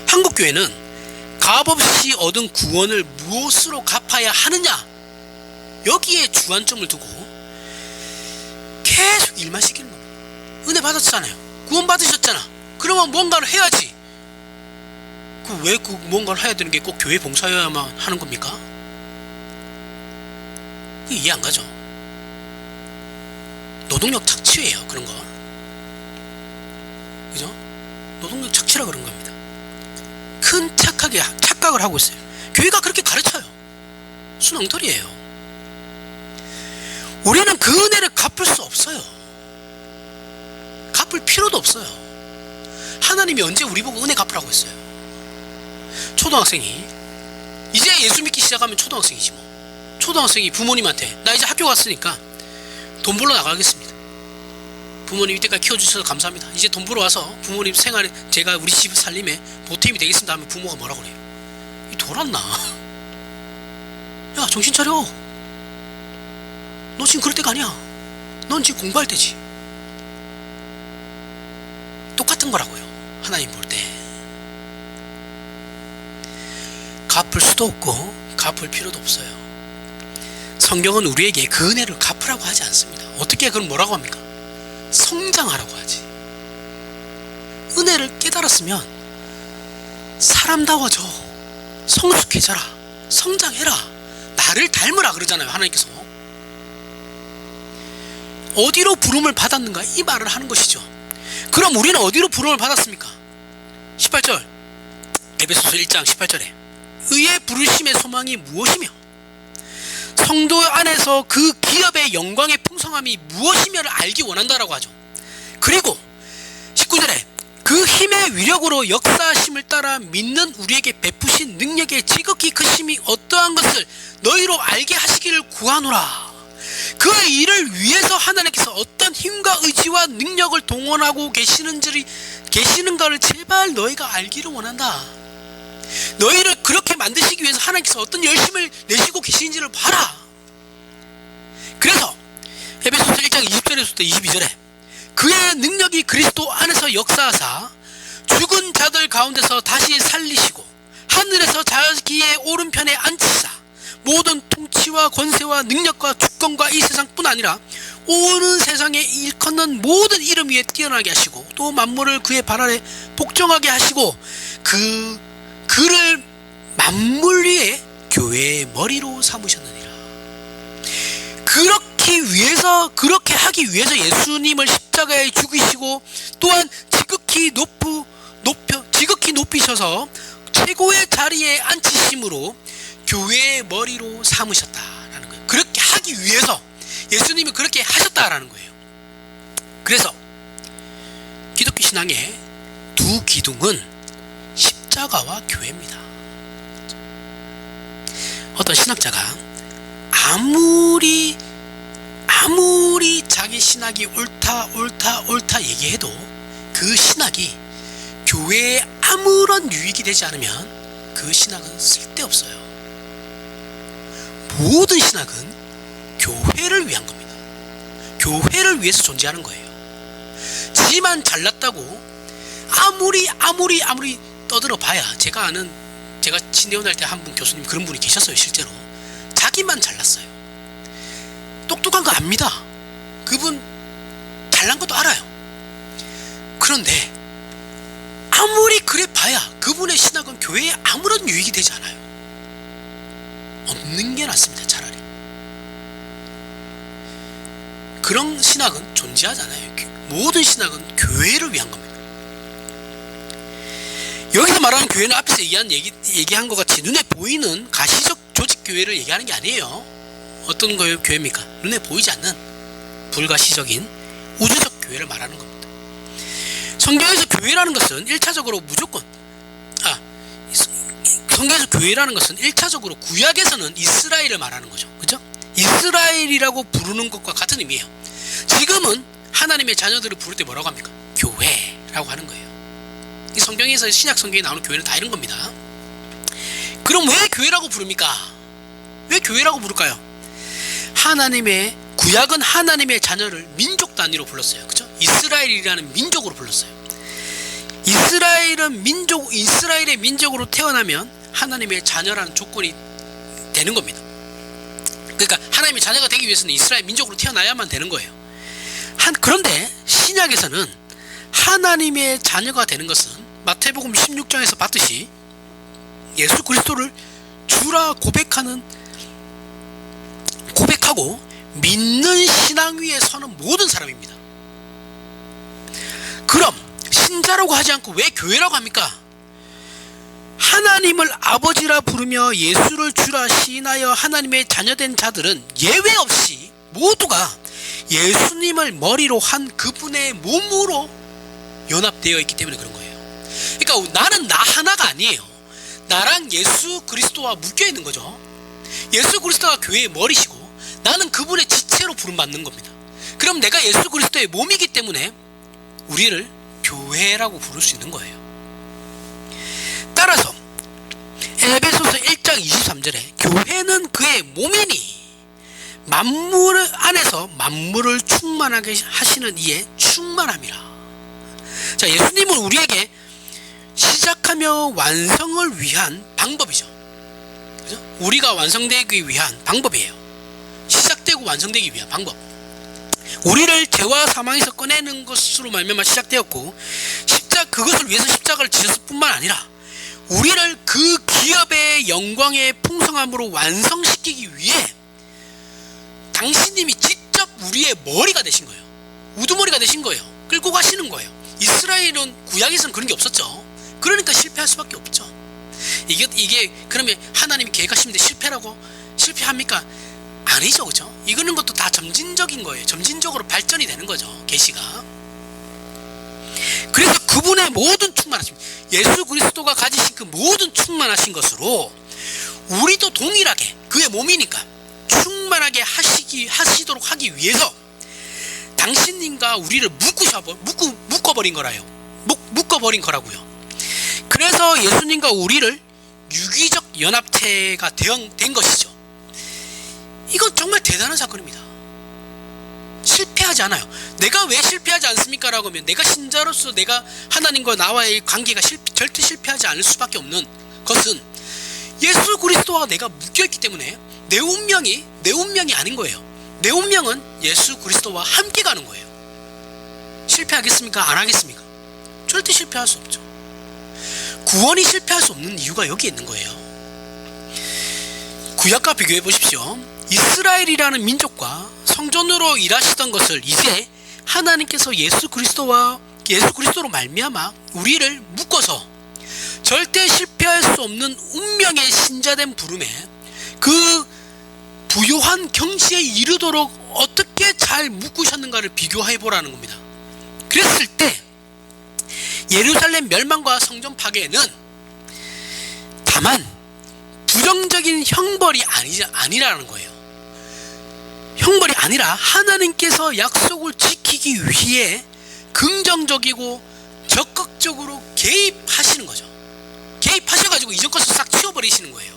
한국교회는 값없이 얻은 구원을 무엇으로 갚아야 하느냐, 여기에 주안점을 두고 계속 일만 시키는 겁니다. 은혜 받았잖아요. 구원 받으셨잖아. 그러면 뭔가를 해야지. 왜 그 뭔가를 해야 되는 게 꼭 교회 봉사여야만 하는 겁니까? 이해 안 가죠? 노동력 착취예요. 그런 거. 그죠? 노동력 착취라 그런 겁니다. 큰 착각을 하고 있어요. 교회가 그렇게 가르쳐요. 순엉터리예요. 우리는 그 은혜를 갚을 수 없어요. 갚을 필요도 없어요. 하나님이 언제 우리 보고 은혜 갚으라고 했어요? 초등학생이 이제 예수 믿기 시작하면 초등학생이지 뭐. 초등학생이 부모님한테 나 이제 학교 갔으니까 돈 벌러 나가겠습니다. 부모님 이때까지 키워주셔서 감사합니다. 이제 돈 벌어 와서 부모님 생활에 제가 우리 집 살림에 보탬이 되겠습니다 하면 부모가 뭐라고 그래요? 이 돌았나? 야, 정신 차려. 너 지금 그럴 때가 아니야. 넌 지금 공부할 때지. 똑같은 거라고요. 하나님 볼 때. 갚을 수도 없고 갚을 필요도 없어요. 성경은 우리에게 그 은혜를 갚으라고 하지 않습니다. 어떻게 그럼 뭐라고 합니까? 성장하라고 하지. 은혜를 깨달았으면 사람다워져. 성숙해져라. 성장해라. 나를 닮으라 그러잖아요. 하나님께서. 어디로 부름을 받았는가 이 말을 하는 것이죠. 그럼 우리는 어디로 부름을 받았습니까? 18절 에베소서 1장 18절에 의의 부르심의 소망이 무엇이며 성도 안에서 그 기업의 영광의 풍성함이 무엇이며를 알기 원한다라고 하죠. 그리고 19절에 그 힘의 위력으로 역사하심을 따라 믿는 우리에게 베푸신 능력의 지극히 크심이 어떠한 것을 너희로 알게 하시기를 구하노라. 그 일을 위해서 하나님께서 어떤 힘과 의지와 능력을 동원하고 계시는가를 제발 너희가 알기를 원한다. 너희를 그렇게 만드시기 위해서 하나님께서 어떤 열심을 내시고 계시는지를 봐라. 그래서 에베소서 1장 20절에서부터 22절에 그의 능력이 그리스도 안에서 역사하사 죽은 자들 가운데서 다시 살리시고 하늘에서 자기의 오른편에 앉히사 모든 통치와 권세와 능력과 주권과 이 세상뿐 아니라 온 세상에 일컫는 모든 이름 위에 뛰어나게 하시고 또 만물을 그의 발 아래 복종하게 하시고 그를 만물 위에 교회의 머리로 삼으셨느니라. 그렇게 하기 위해서 예수님을 십자가에 죽이시고 또한 지극히 높이셔서 최고의 자리에 앉히심으로 교회의 머리로 삼으셨다라는 거예요. 그렇게 하기 위해서 예수님이 그렇게 하셨다라는 거예요. 그래서 기독교 신앙의 두 기둥은 십자가와 교회입니다. 어떤 신학자가 아무리 자기 신학이 옳다 얘기해도 그 신학이 교회에 아무런 유익이 되지 않으면 그 신학은 쓸데없어요. 모든 신학은 교회를 위한 겁니다. 교회를 위해서 존재하는 거예요. 지만 잘났다고 아무리 떠들어 봐야 제가 진대원할 때 한 분 교수님 그런 분이 계셨어요. 실제로 자기만 잘났어요. 똑똑한 거 압니다. 그분 잘난 것도 알아요. 그런데 아무리 그래 봐야 그분의 신학은 교회에 아무런 유익이 되지 않아요. 없는 게 낫습니다. 차라리 그런 신학은 존재하지 않아요. 모든 신학은 교회를 위한 겁니다. 여기서 말하는 교회는 앞에서 얘기한 것 같이 눈에 보이는 가시적 조직 교회를 얘기하는 게 아니에요. 어떤 교회입니까? 눈에 보이지 않는 불가시적인 우주적 교회를 말하는 겁니다. 성경에서 교회라는 것은 1차적으로 성경에서 교회라는 것은 1차적으로 구약에서는 이스라엘을 말하는 거죠. 그죠? 이스라엘이라고 부르는 것과 같은 의미예요. 지금은 하나님의 자녀들을 부를 때 뭐라고 합니까? 교회라고 하는 거예요. 이 성경에서 신약 성경에 나오는 교회는 다 이런 겁니다. 그럼 왜 교회라고 부릅니까? 왜 교회라고 부를까요? 구약은 하나님의 자녀를 민족 단위로 불렀어요. 그죠? 이스라엘이라는 민족으로 불렀어요. 이스라엘의 민족으로 태어나면 하나님의 자녀라는 조건이 되는 겁니다. 그러니까 하나님의 자녀가 되기 위해서는 이스라엘 민족으로 태어나야만 되는 거예요. 그런데 신약에서는 하나님의 자녀가 되는 것은 마태복음 16장에서 봤듯이 예수 그리스도를 주라 고백하고 믿는 신앙 위에 서는 모든 사람입니다. 그럼 신자라고 하지 않고 왜 교회라고 합니까? 하나님을 아버지라 부르며 예수를 주라 시인하여 하나님의 자녀된 자들은 예외 없이 모두가 예수님을 머리로 한 그분의 몸으로 연합되어 있기 때문에 그런 거예요. 그러니까 나는 나 하나가 아니에요. 나랑 예수 그리스도와 묶여 있는 거죠. 예수 그리스도가 교회의 머리시고 나는 그분의 지체로 부름받는 겁니다. 그럼 내가 예수 그리스도의 몸이기 때문에 우리를 교회라고 부를 수 있는 거예요. 따라서 에베소서 1장 23절에 교회는 그의 몸이니 만물 안에서 만물을 충만하게 하시는 이의 충만함이라. 자, 예수님은 우리에게 시작하며 완성을 위한 방법이죠. 그죠? 우리가 완성되기 위한 방법이에요. 시작되고 완성되기 위한 방법. 우리를 죄와 사망에서 꺼내는 것으로 말미암아 시작되었고, 그것을 위해서 십자가를 지셨을 뿐만 아니라 우리를 그 기업의 영광의 풍성함으로 완성시키기 위해 당신님이 직접 우리의 머리가 되신 거예요. 우두머리가 되신 거예요. 끌고 가시는 거예요. 이스라엘은 구약에서는 그런 게 없었죠. 그러니까 실패할 수밖에 없죠. 이게 그러면 하나님이 계획하시는데 실패합니까? 아니죠, 그죠? 이거는 것도 다 점진적인 거예요. 점진적으로 발전이 되는 거죠, 계시가. 그래서 그분의 모든 충만하심, 예수 그리스도가 가지신 그 모든 충만하신 것으로 우리도 동일하게 그의 몸이니까 충만하게 하시도록 하기 위해서 당신님과 우리를 묶어버린 거라고요. 그래서 예수님과 우리를 유기적 연합체가 된 것이죠. 이건 정말 대단한 사건입니다. 실패하지 않아요. 내가 왜 실패하지 않습니까? 라고 하면 내가 신자로서 내가 하나님과 나와의 관계가 절대 실패하지 않을 수밖에 없는 것은 예수 그리스도와 내가 묶여있기 때문에 내 운명이 아닌 거예요. 내 운명은 예수 그리스도와 함께 가는 거예요. 실패하겠습니까? 안 하겠습니까? 절대 실패할 수 없죠. 구원이 실패할 수 없는 이유가 여기에 있는 거예요. 구약과 비교해 보십시오. 이스라엘이라는 민족과 성전으로 일하시던 것을 이제 하나님께서 예수 그리스도로 말미암아 우리를 묶어서 절대 실패할 수 없는 운명의 신자된 부름에 그 부요한 경지에 이르도록 어떻게 잘 묶으셨는가를 비교해 보라는 겁니다. 그랬을 때 예루살렘 멸망과 성전 파괴는 다만 부정적인 형벌이 아니라는 거예요. 형벌이 아니라 하나님께서 약속을 지키기 위해 긍정적이고 적극적으로 개입하시는 거죠. 개입하셔가지고 이전 것을 싹 치워버리시는 거예요.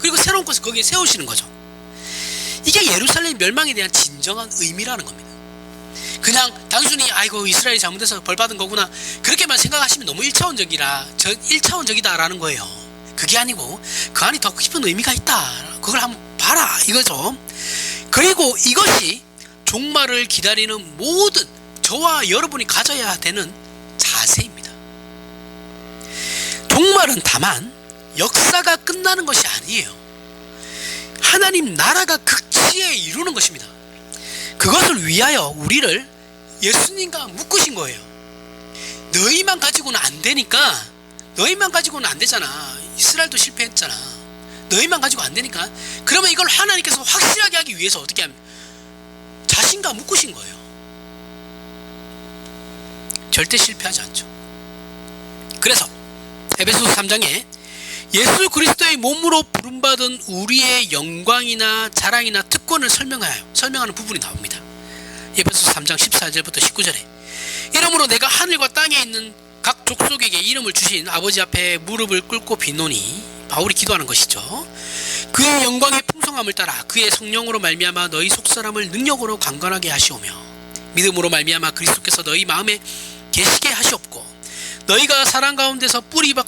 그리고 새로운 것을 거기에 세우시는 거죠. 이게 예루살렘 멸망에 대한 진정한 의미라는 겁니다. 그냥 단순히 아이고 이스라엘이 잘못해서 벌받은 거구나 그렇게만 생각하시면 너무 1차원적이다라는 거예요. 그게 아니고 그 안에 더 깊은 의미가 있다. 그걸 한번 봐라 이거죠. 그리고 이것이 종말을 기다리는 모든 저와 여러분이 가져야 되는 자세입니다. 종말은 다만 역사가 끝나는 것이 아니에요. 하나님 나라가 극치에 이루는 것입니다. 그것을 위하여 우리를 예수님과 묶으신 거예요. 너희만 가지고는 안 되니까, 너희만 가지고는 안 되잖아. 이스라엘도 실패했잖아. 너희만 가지고 안 되니까 그러면 이걸 하나님께서 확실하게 하기 위해서 어떻게 하면 자신과 묶으신 거예요. 절대 실패하지 않죠. 그래서 에베소서 3장에 예수 그리스도의 몸으로 부름받은 우리의 영광이나 자랑이나 특권을 설명하는 부분이 나옵니다. 에베소서 3장 14절부터 19절에 이러므로 내가 하늘과 땅에 있는 각 족속에게 이름을 주신 아버지 앞에 무릎을 꿇고 비노니, 바울이 기도하는 것이죠. 그의 영광의 풍성함을 따라 그의 성령으로 말미암아 너희 속사람을 능력으로 강건하게 하시오며 믿음으로 말미암아 그리스도께서 너희 마음에 계시게 하시옵고 너희가 사랑 가운데서 뿌리가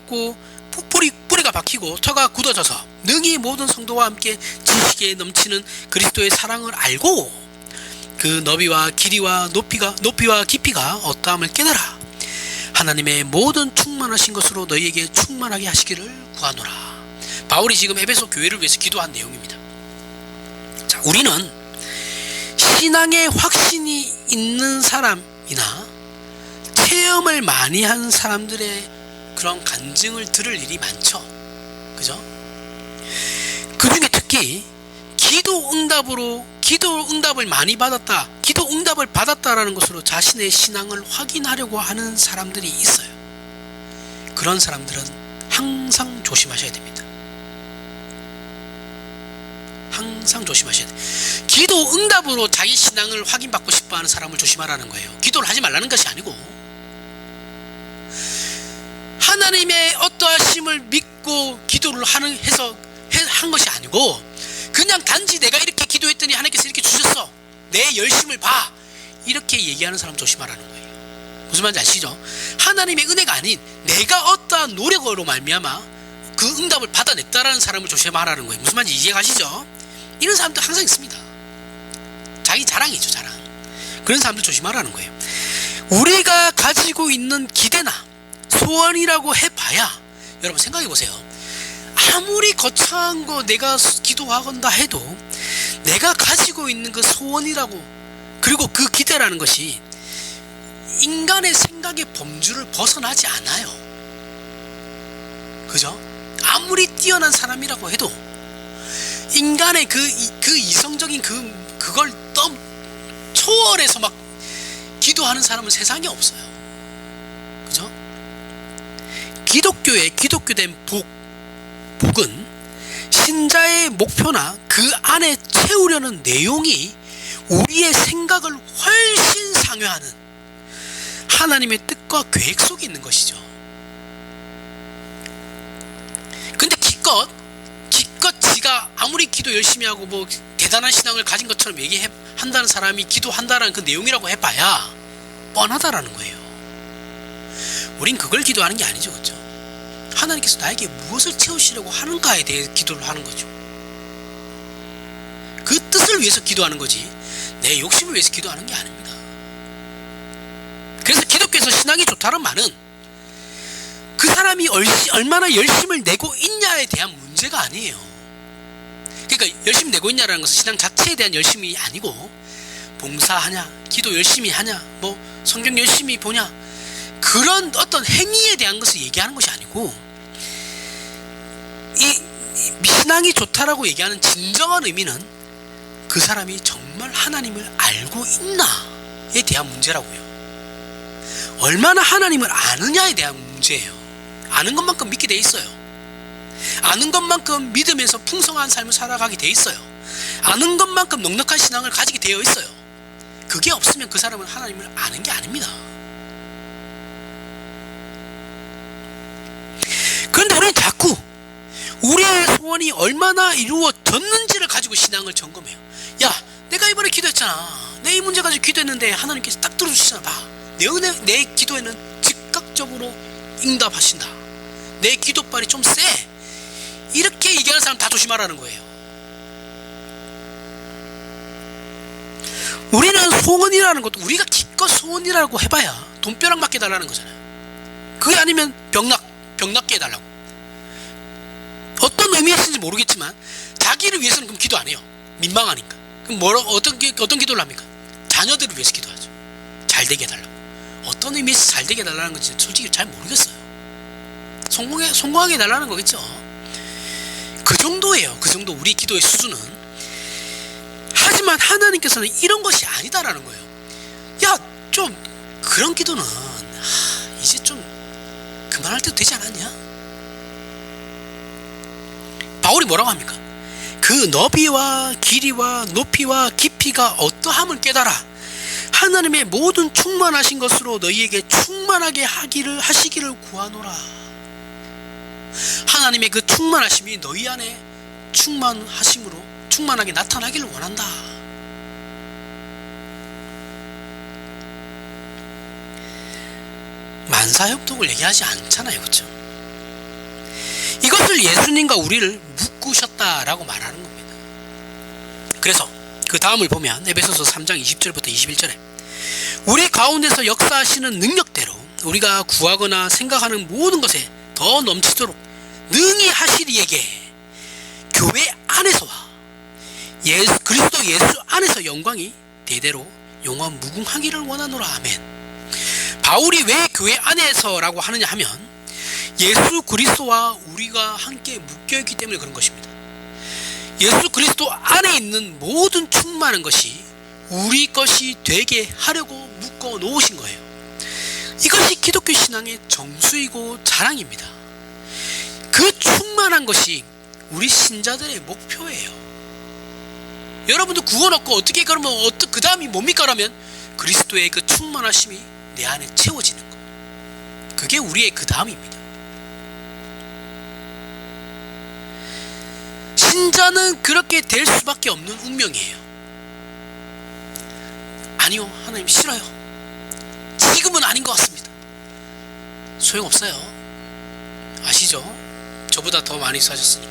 박히고 터가 굳어져서 능히 모든 성도와 함께 지식에 넘치는 그리스도의 사랑을 알고 그 너비와 길이와 높이와 깊이가 어떠함을 깨달아 하나님의 모든 충만하신 것으로 너희에게 충만하게 하시기를 구하노라. 바울이 지금 에베소 교회를 위해서 기도한 내용입니다. 자, 우리는 신앙의 확신이 있는 사람이나 체험을 많이 한 사람들의 그런 간증을 들을 일이 많죠. 그죠? 그 중에 특히 기도 응답을 많이 받았다, 기도 응답을 받았다라는 것으로 자신의 신앙을 확인하려고 하는 사람들이 있어요. 그런 사람들은 항상 조심하셔야 됩니다. 항상 조심하셔야 돼요. 기도 응답으로 자기 신앙을 확인받고 싶어하는 사람을 조심하라는 거예요. 기도를 하지 말라는 것이 아니고, 하나님의 어떠하심을 믿고 기도를 한 것이 아니고, 그냥 단지 내가 이렇게 기도했더니 하나님께서 이렇게 주셨어, 내 열심을 봐, 이렇게 얘기하는 사람 조심하라는 거예요. 무슨 말인지 아시죠? 하나님의 은혜가 아닌 내가 어떠한 노력으로 말미암아 그 응답을 받아냈다라는 사람을 조심하라는 거예요. 무슨 말인지 이해가시죠? 이런 사람도 항상 있습니다. 자기 자랑이죠, 자랑. 그런 사람들 조심하라는 거예요. 우리가 가지고 있는 기대나 소원이라고 해봐야, 여러분 생각해 보세요. 아무리 거창한 거 내가 기도하건다 해도 내가 가지고 있는 그 소원이라고, 그리고 그 기대라는 것이 인간의 생각의 범주를 벗어나지 않아요. 그죠? 아무리 뛰어난 사람이라고 해도 인간의 그 이성적인 그걸 초월해서 막 기도하는 사람은 세상에 없어요. 그죠? 기독교의 기독교된 복은 신자의 목표나 그 안에 채우려는 내용이 우리의 생각을 훨씬 상회하는 하나님의 뜻과 계획 속에 있는 것이죠. 근데 기껏 지가 아무리 기도 열심히 하고 뭐 대단한 신앙을 가진 것처럼 얘기한다는 사람이 기도한다라는 그 내용이라고 해봐야 뻔하다라는 거예요. 우린 그걸 기도하는 게 아니죠. 그렇죠? 하나님께서 나에게 무엇을 채우시려고 하는가에 대해 기도를 하는 거죠. 그 뜻을 위해서 기도하는 거지 내 욕심을 위해서 기도하는 게 아닙니다. 그래서 기독교에서 신앙이 좋다는 말은 그 사람이 얼마나 열심을 내고 있냐에 대한 문제가 아니에요. 그러니까 열심히 내고 있냐라는 것은 신앙 자체에 대한 열심이 아니고, 봉사하냐, 기도 열심히 하냐, 뭐 성경 열심히 보냐, 그런 어떤 행위에 대한 것을 얘기하는 것이 아니고, 이 신앙이 좋다라고 얘기하는 진정한 의미는 그 사람이 정말 하나님을 알고 있나에 대한 문제라고요. 얼마나 하나님을 아느냐에 대한 문제예요. 아는 것만큼 믿게 돼 있어요. 아는 것만큼 믿으면서 풍성한 삶을 살아가게 돼 있어요. 아는 것만큼 넉넉한 신앙을 가지게 되어 있어요. 그게 없으면 그 사람은 하나님을 아는 게 아닙니다. 그런데 우리는 자꾸 우리의 소원이 얼마나 이루어졌는지를 가지고 신앙을 점검해요. 야, 내가 이번에 기도했잖아. 내 이 문제 가지고 기도했는데 하나님께서 딱 들어주시잖아. 봐. 내 기도에는 즉각적으로 응답하신다. 내 기도발이 좀 세. 이렇게 얘기하는 사람 다 조심하라는 거예요. 우리는 소원이라는 것도 우리가 기껏 소원이라고 해봐야 돈벼락 맞게 해달라는 거잖아요. 그게 아니면 병낫게 해달라고. 어떤 의미였는지 모르겠지만 자기를 위해서는 그럼 기도 안 해요. 민망하니까. 그럼 어떤 기도를 합니까? 자녀들을 위해서 기도하죠. 잘 되게 해달라고. 어떤 의미에서 잘 되게 해달라는 건지 솔직히 잘 모르겠어요. 성공하게 해달라는 거겠죠. 그 정도예요. 그 정도 우리 기도의 수준은. 하지만 하나님께서는 이런 것이 아니다라는 거예요. 야, 좀 그런 기도는 이제 좀 그만할 때도 되지 않았냐? 바울이 뭐라고 합니까? 그 너비와 길이와 높이와 깊이가 어떠함을 깨달아 하나님의 모든 충만하신 것으로 너희에게 충만하게 하시기를 구하노라. 하나님의 그 충만하심이 너희 안에 충만하게 나타나기를 원한다. 만사협동을 얘기하지 않잖아요. 그렇죠? 이것을 예수님과 우리를 묶으셨다라고 말하는 겁니다. 그래서 그 다음을 보면 에베소서 3장 20절부터 21절에 우리 가운데서 역사하시는 능력대로 우리가 구하거나 생각하는 모든 것에 더 넘치도록 능히 하시리에게 교회 안에서와 그리스도 예수 안에서 영광이 대대로 영원 무궁하기를 원하노라. 아멘. 바울이 왜 교회 안에서라고 하느냐 하면 예수 그리스도와 우리가 함께 묶여있기 때문에 그런 것입니다. 예수 그리스도 안에 있는 모든 충만한 것이 우리 것이 되게 하려고 묶어 놓으신 거예요. 이것이 기독교 신앙의 정수이고 자랑입니다. 그 충만한 것이 우리 신자들의 목표예요. 여러분도 구원 얻고 어떻게 그러면 그 다음이 뭡니까? 라면 그리스도의 그 충만하심이 내 안에 채워지는 것. 그게 우리의 그 다음입니다. 신자는 그렇게 될 수밖에 없는 운명이에요. 아니요, 하나님 싫어요. 지금은 아닌 것 같습니다. 소용없어요. 아시죠? 저보다 더 많이 사셨으니까.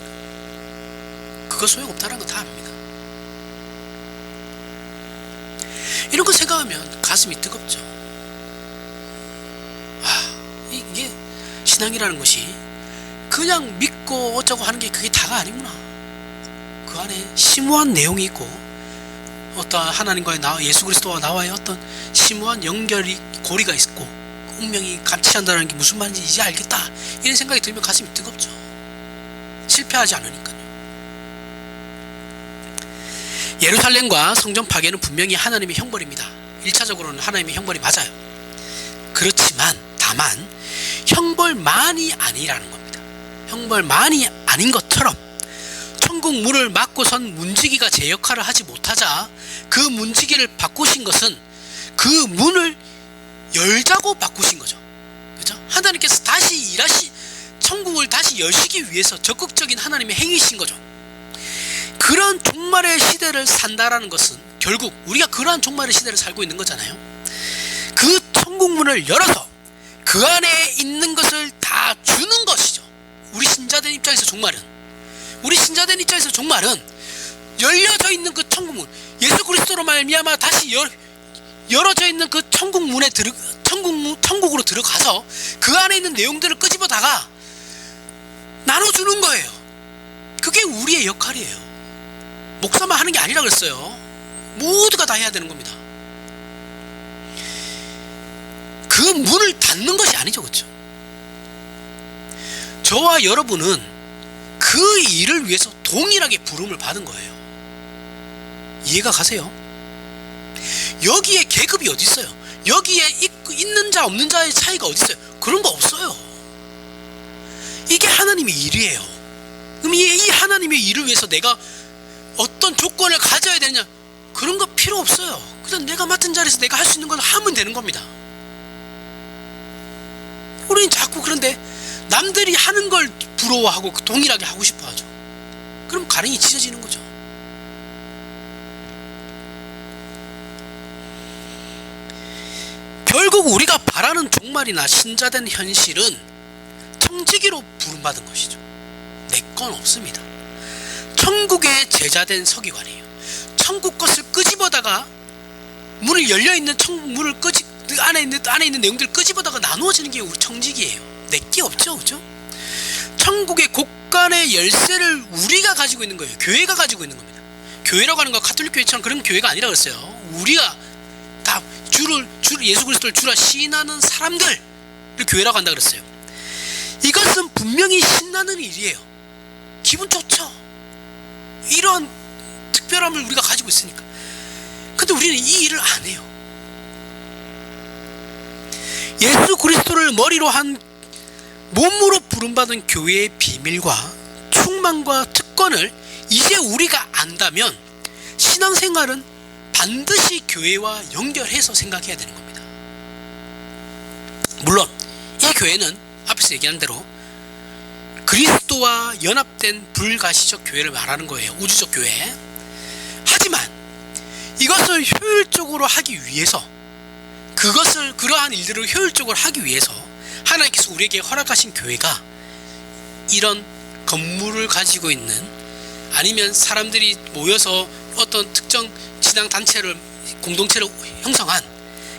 그거 소용없다는 거 다 압니다. 이런 거 생각하면 가슴이 뜨겁죠. 이게 신앙이라는 것이 그냥 믿고 어쩌고 하는 게 그게 다가 아니구나. 그 안에 심오한 내용이 있고 어떤 하나님과의 예수 그리스도와 나와의 어떤 심오한 연결이 고리가 있고 운명이 감치한다는 게 무슨 말인지 이제 알겠다. 이런 생각이 들면 가슴이 뜨겁죠. 실패하지 않으니까요. 예루살렘과 성전 파괴는 분명히 하나님의 형벌입니다. 1차적으로는 하나님의 형벌이 맞아요. 그렇지만 다만 형벌만이 아니라는 겁니다. 형벌만이 아닌 것처럼 천국 문을 막고선 문지기가 제 역할을 하지 못하자 그 문지기를 바꾸신 것은 그 문을 열자고 바꾸신 거죠. 그렇죠? 하나님께서 다시 천국을 다시 여시기 위해서 적극적인 하나님의 행위신 거죠. 그런 종말의 시대를 산다라는 것은 결국 우리가 그러한 종말의 시대를 살고 있는 거잖아요. 그 천국 문을 열어서 그 안에 있는 것을 다 주는 것이죠. 우리 신자된 입장에서 종말은 열려져 있는 그 천국문, 예수 그리스도로 말미암아 다시 열어져 있는 그 천국문에 천국으로 들어가서 그 안에 있는 내용들을 끄집어다가 나눠주는 거예요. 그게 우리의 역할이에요. 목사만 하는 게 아니라 그랬어요. 모두가 다 해야 되는 겁니다. 그 문을 닫는 것이 아니죠, 그렇죠? 저와 여러분은 그 일을 위해서 동일하게 부름을 받은 거예요. 이해가 가세요? 여기에 계급이 어디 있어요? 여기에 있는 자 없는 자의 차이가 어디 있어요? 그런 거 없어요. 이게 하나님의 일이에요. 그럼 이 하나님의 일을 위해서 내가 어떤 조건을 가져야 되느냐, 그런 거 필요 없어요. 그냥 내가 맡은 자리에서 내가 할 수 있는 걸 하면 되는 겁니다. 우리는 자꾸 그런데 남들이 하는 걸 부러워하고 동일하게 하고 싶어 하죠. 그럼 가랭이 찢어지는 거죠. 결국 우리가 바라는 종말이나 신자된 현실은 청지기로 부름받은 것이죠. 내 건 없습니다. 천국의 제자된 서기관이에요. 천국 것을 끄집어다가 문을 열려있는 문을 안에 있는 내용들을 끄집어다가 나누어지는 게 우리 청지기예요. 내 게 없죠, 그죠? 천국의 곳간의 열쇠를 우리가 가지고 있는 거예요. 교회가 가지고 있는 겁니다. 교회라고 하는 건 가톨릭 교회처럼 그런 교회가 아니라 그랬어요. 우리가 다 예수 그리스도를 주라 시인하는 사람들을 교회라고 한다 그랬어요. 이것은 분명히 신나는 일이에요. 기분 좋죠. 이런 특별함을 우리가 가지고 있으니까. 근데 우리는 이 일을 안 해요. 예수 그리스도를 머리로 한 몸으로 부름받은 교회의 비밀과 충만과 특권을 이제 우리가 안다면 신앙생활은 반드시 교회와 연결해서 생각해야 되는 겁니다. 물론 이 교회는 앞에서 얘기한 대로 그리스도와 연합된 불가시적 교회를 말하는 거예요. 우주적 교회. 하지만 이것을 효율적으로 하기 위해서, 그러한 일들을 효율적으로 하기 위해서 하나님께서 우리에게 허락하신 교회가 이런 건물을 가지고 있는, 아니면 사람들이 모여서 어떤 특정 신앙 단체를, 공동체를 형성한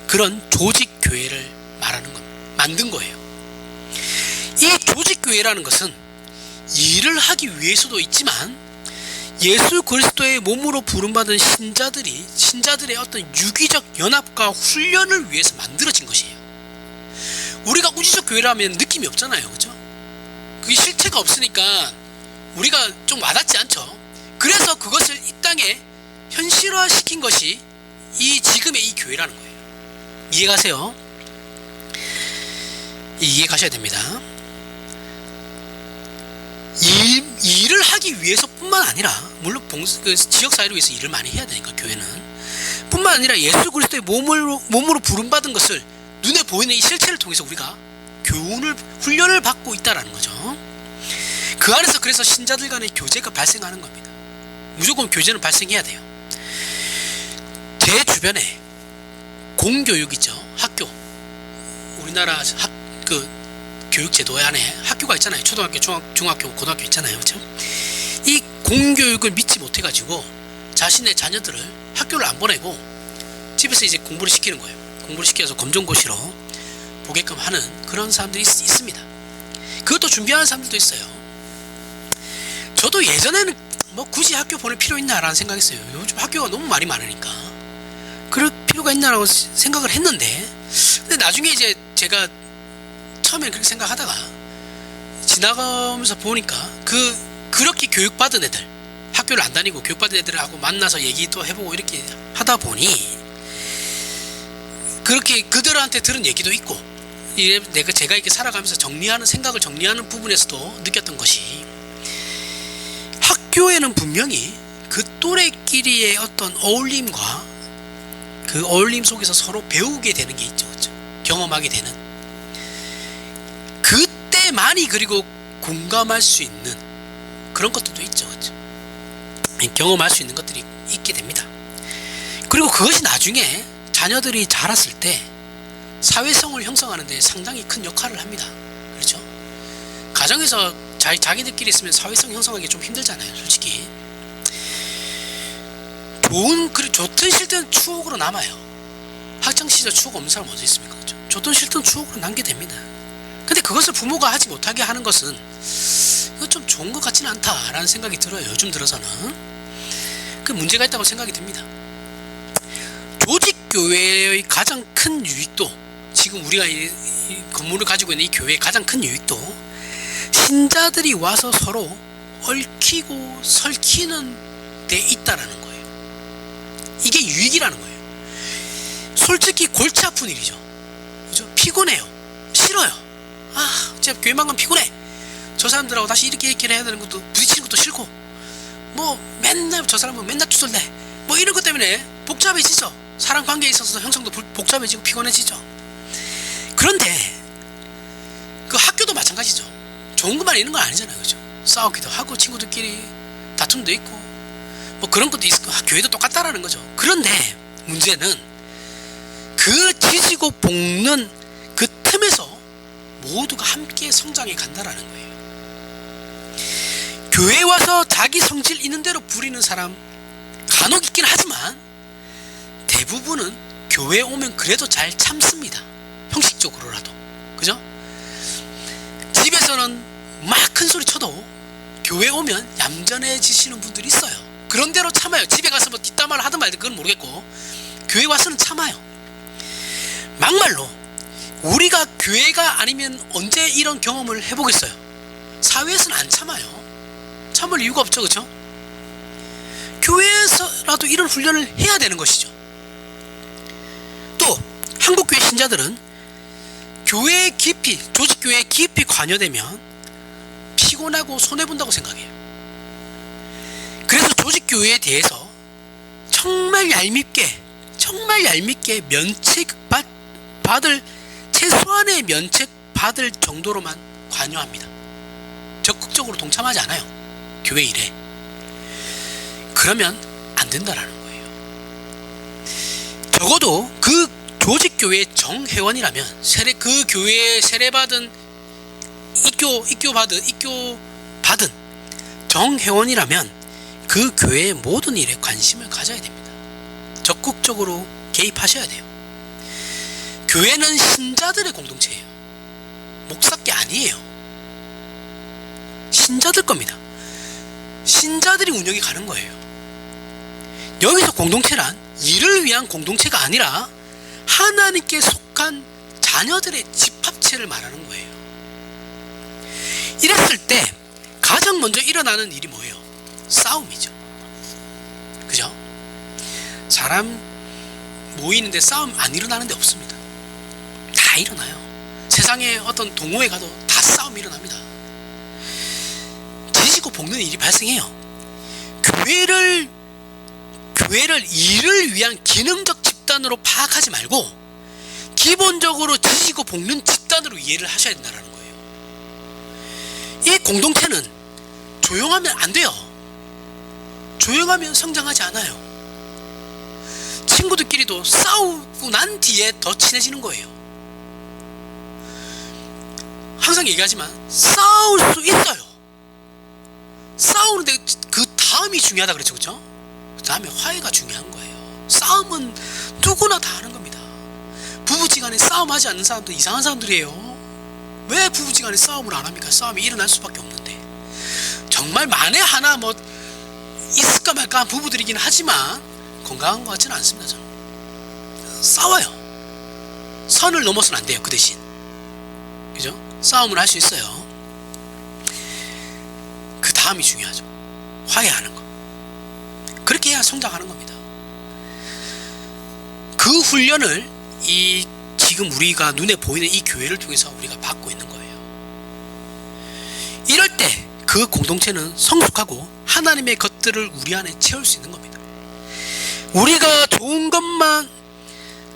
그런 조직 교회를 말하는 겁니다. 만든 거예요. 이 조직 교회라는 것은 일을 하기 위해서도 있지만 예수 그리스도의 몸으로 부름받은 신자들의 어떤 유기적 연합과 훈련을 위해서 만들어진 것이에요. 우리가 우주적 교회라면 느낌이 없잖아요, 그죠? 그게 실체가 없으니까 우리가 좀 와닿지 않죠. 그래서 그것을 이 땅에 현실화시킨 것이 지금의 이 교회라는 거예요. 이해가세요? 이해가셔야 됩니다. 일을 하기 위해서뿐만 아니라, 물론 지역사회를 위해서 일을 많이 해야 되니까 교회는, 뿐만 아니라 예수 그리스도의 몸으로 부름받은 것을 눈에 보이는 이 실체를 통해서 우리가 훈련을 받고 있다라는 거죠. 그 안에서 그래서 신자들 간의 교제가 발생하는 겁니다. 무조건 교제는 발생해야 돼요. 제 주변에 공교육 있죠. 학교, 우리나라 교육 제도 안에 학교가 있잖아요. 초등학교, 중학교, 고등학교 있잖아요. 그렇죠? 이 공교육을 믿지 못해가지고 자신의 자녀들을 학교를 안 보내고 집에서 이제 공부를 시키는 거예요. 공부를 시켜서 검정고시로 보게끔 하는 그런 사람들이 있습니다. 그것도 준비하는 사람들도 있어요. 저도 예전에는 뭐 굳이 학교 보낼 필요 있나라는 생각했어요. 요즘 학교가 너무 말이 많으니까 그럴 필요가 있나라고 생각을 했는데, 근데 나중에 이제 제가 처음에 그렇게 생각하다가 지나가면서 보니까 그렇게 교육받은 애들, 학교를 안 다니고 교육받은 애들하고 만나서 얘기도 해보고 이렇게 하다 보니 그렇게 그들한테 들은 얘기도 있고, 제가 이렇게 살아가면서 생각을 정리하는 부분에서도 느꼈던 것이, 학교에는 분명히 그 또래끼리의 어떤 어울림과 그 어울림 속에서 서로 배우게 되는 게 있죠. 그렇죠? 경험하게 되는, 그때만이 그리고 공감할 수 있는 그런 것들도 있죠. 그렇죠? 경험할 수 있는 것들이 있게 됩니다. 그리고 그것이 나중에 자녀들이 자랐을 때 사회성을 형성하는 데 상당히 큰 역할을 합니다. 그렇죠? 가정에서 자기들끼리 있으면 사회성 형성하기 좀 힘들잖아요. 솔직히 좋든 싫든 추억으로 남아요. 학창시절 추억 없는 사람 어디 있습니까? 그렇죠? 좋든 싫든 추억으로 남게 됩니다. 근데 그것을 부모가 하지 못하게 하는 것은 좀 좋은 것 같지는 않다라는 생각이 들어요. 요즘 들어서는 그 문제가 있다고 생각이 듭니다. 조직교회의 가장 큰 유익도, 지금 우리가 이 건물을 가지고 있는 이 교회의 가장 큰 유익도, 신자들이 와서 서로 얽히고 설키는 데 있다라는 거예요. 이게 유익이라는 거예요. 솔직히 골치 아픈 일이죠. 그죠? 피곤해요. 싫어요. 진짜 교회만 가면 피곤해. 저 사람들하고 다시 이렇게 해야 되는 것도, 부딪히는 것도 싫고, 뭐 맨날 저 사람은 맨날 투덜대, 뭐 이런 것 때문에 복잡해지죠. 사람 관계에 있어서 형성도 복잡해지고 피곤해지죠. 그런데 그 학교도 마찬가지죠. 좋은 것만 있는 건 아니잖아요. 그죠? 싸우기도 하고 친구들끼리 다툼도 있고 뭐 그런 것도 있고, 교회도 똑같다라는 거죠. 그런데 문제는 그 지지고 볶는 그 틈에서 모두가 함께 성장해 간다라는 거예요. 교회 와서 자기 성질 있는 대로 부리는 사람 간혹 있긴 하지만 대부분은 교회 오면 그래도 잘 참습니다. 형식적으로라도. 그죠? 집에서는 막 큰 소리 쳐도 교회 오면 얌전해지시는 분들이 있어요. 그런 대로 참아요. 집에 가서 뭐 뒷담화를 하든 말든 그건 모르겠고, 교회 와서는 참아요. 막말로 우리가 교회가 아니면 언제 이런 경험을 해보겠어요? 사회에서는 안 참아요. 참을 이유가 없죠. 그렇죠? 교회에서라도 이런 훈련을 해야 되는 것이죠. 또 한국교회 신자들은 교회에 깊이, 조직교회에 깊이 관여되면 피곤하고 손해본다고 생각해요. 그래서 조직교회에 대해서 정말 얄밉게 면책받을, 최소한의 면책받을 정도로만 관여합니다. 적극적으로 동참하지 않아요. 교회 일에. 그러면 안 된다라는 거예요. 적어도 그 조직교회의 정회원이라면, 그 교회에 세례받은 입교받은 정회원이라면 그 교회의 모든 일에 관심을 가져야 됩니다. 적극적으로 개입하셔야 돼요. 교회는 신자들의 공동체예요. 목사께 아니에요. 신자들 겁니다. 신자들이 운영이 가는 거예요. 여기서 공동체란 일을 위한 공동체가 아니라 하나님께 속한 자녀들의 집합체를 말하는 거예요. 이랬을 때 가장 먼저 일어나는 일이 뭐예요? 싸움이죠. 그죠? 사람 모이는데 싸움 안 일어나는 데 없습니다. 다 일어나요. 세상에 어떤 동호회 가도 다 싸움이 일어납니다. 지지고 지지고 볶는 일이 발생해요. 교회를 이를 위한 기능적 집단으로 파악하지 말고 기본적으로 지지고 볶는 집단으로 이해를 하셔야 된다는 거예요. 이 공동체는 조용하면 안 돼요. 조용하면 성장하지 않아요. 친구들끼리도 싸우고 난 뒤에 더 친해지는 거예요. 항상 얘기하지만 싸울 수 있어요. 싸우는데 그 다음이 중요하다 그랬죠, 그렇죠? 그 다음에 화해가 중요한 거예요. 싸움은 누구나 다 하는 겁니다. 부부지간에 싸움하지 않는 사람도 이상한 사람들이에요. 왜 부부지간에 싸움을 안 합니까? 싸움이 일어날 수밖에 없는데. 정말 만에 하나 뭐 있을까 말까 한 부부들이긴 하지만 건강한 것 같지는 않습니다. 저는. 싸워요. 선을 넘어서는 안 돼요. 그 대신, 그죠? 싸움을 할 수 있어요. 그 다음이 중요하죠. 화해하는 거. 그렇게 해야 성장하는 겁니다. 그 훈련을 지금 우리가 눈에 보이는 이 교회를 통해서 우리가 받고 있는 거예요. 이럴 때 그 공동체는 성숙하고 하나님의 것들을 우리 안에 채울 수 있는 겁니다. 우리가 좋은 것만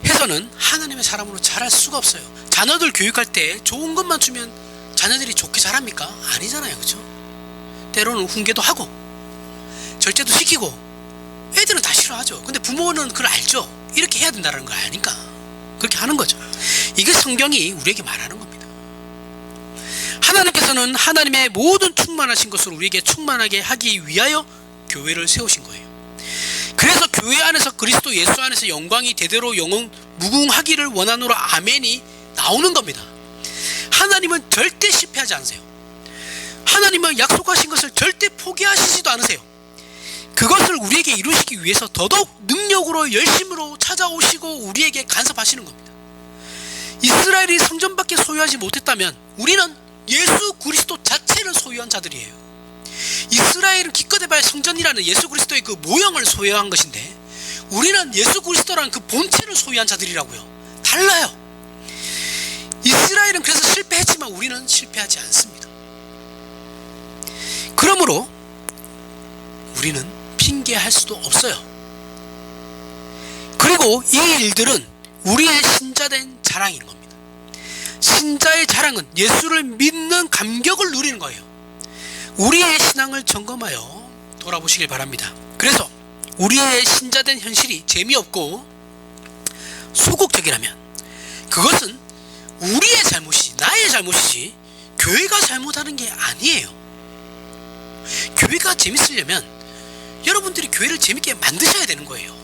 해서는 하나님의 사람으로 자랄 수가 없어요. 자녀들 교육할 때 좋은 것만 주면 자녀들이 좋게 자랍니까? 아니잖아요, 그렇죠? 때로는 훈계도 하고 절제도 시키고 애들은 다 싫어하죠. 근데 부모는 그걸 알죠. 이렇게 해야 된다는 걸 아니까 그렇게 하는 거죠. 이게 성경이 우리에게 말하는 겁니다. 하나님께서는 하나님의 모든 충만하신 것을 우리에게 충만하게 하기 위하여 교회를 세우신 거예요. 그래서 교회 안에서 그리스도 예수 안에서 영광이 대대로 영원 무궁하기를 원하노라 아멘이 나오는 겁니다. 하나님은 절대 실패하지 않으세요. 하나님은 약속하신 것을 절대 포기하시지도 않으세요. 그것을 우리에게 이루시기 위해서 더더욱 능력으로 열심으로 찾아오시고 우리에게 간섭하시는 겁니다. 이스라엘이 성전밖에 소유하지 못했다면 우리는 예수 그리스도 자체를 소유한 자들이에요. 이스라엘은 기껏 해봐야 성전이라는 예수 그리스도의 그 모형을 소유한 것인데 우리는 예수 그리스도라는 그 본체를 소유한 자들이라고요. 달라요. 이스라엘은 그래서 실패했지만 우리는 실패하지 않습니다. 그러므로 우리는 핑계할 수도 없어요. 그리고 이 일들은 우리의 신자된 자랑인 겁니다. 신자의 자랑은 예수를 믿는 감격을 누리는 거예요. 우리의 신앙을 점검하여 돌아보시길 바랍니다. 그래서 우리의 신자된 현실이 재미없고 소극적이라면 그것은 우리의 잘못이지, 나의 잘못이지 교회가 잘못하는 게 아니에요. 교회가 재밌으려면 여러분들이 교회를 재밌게 만드셔야 되는 거예요.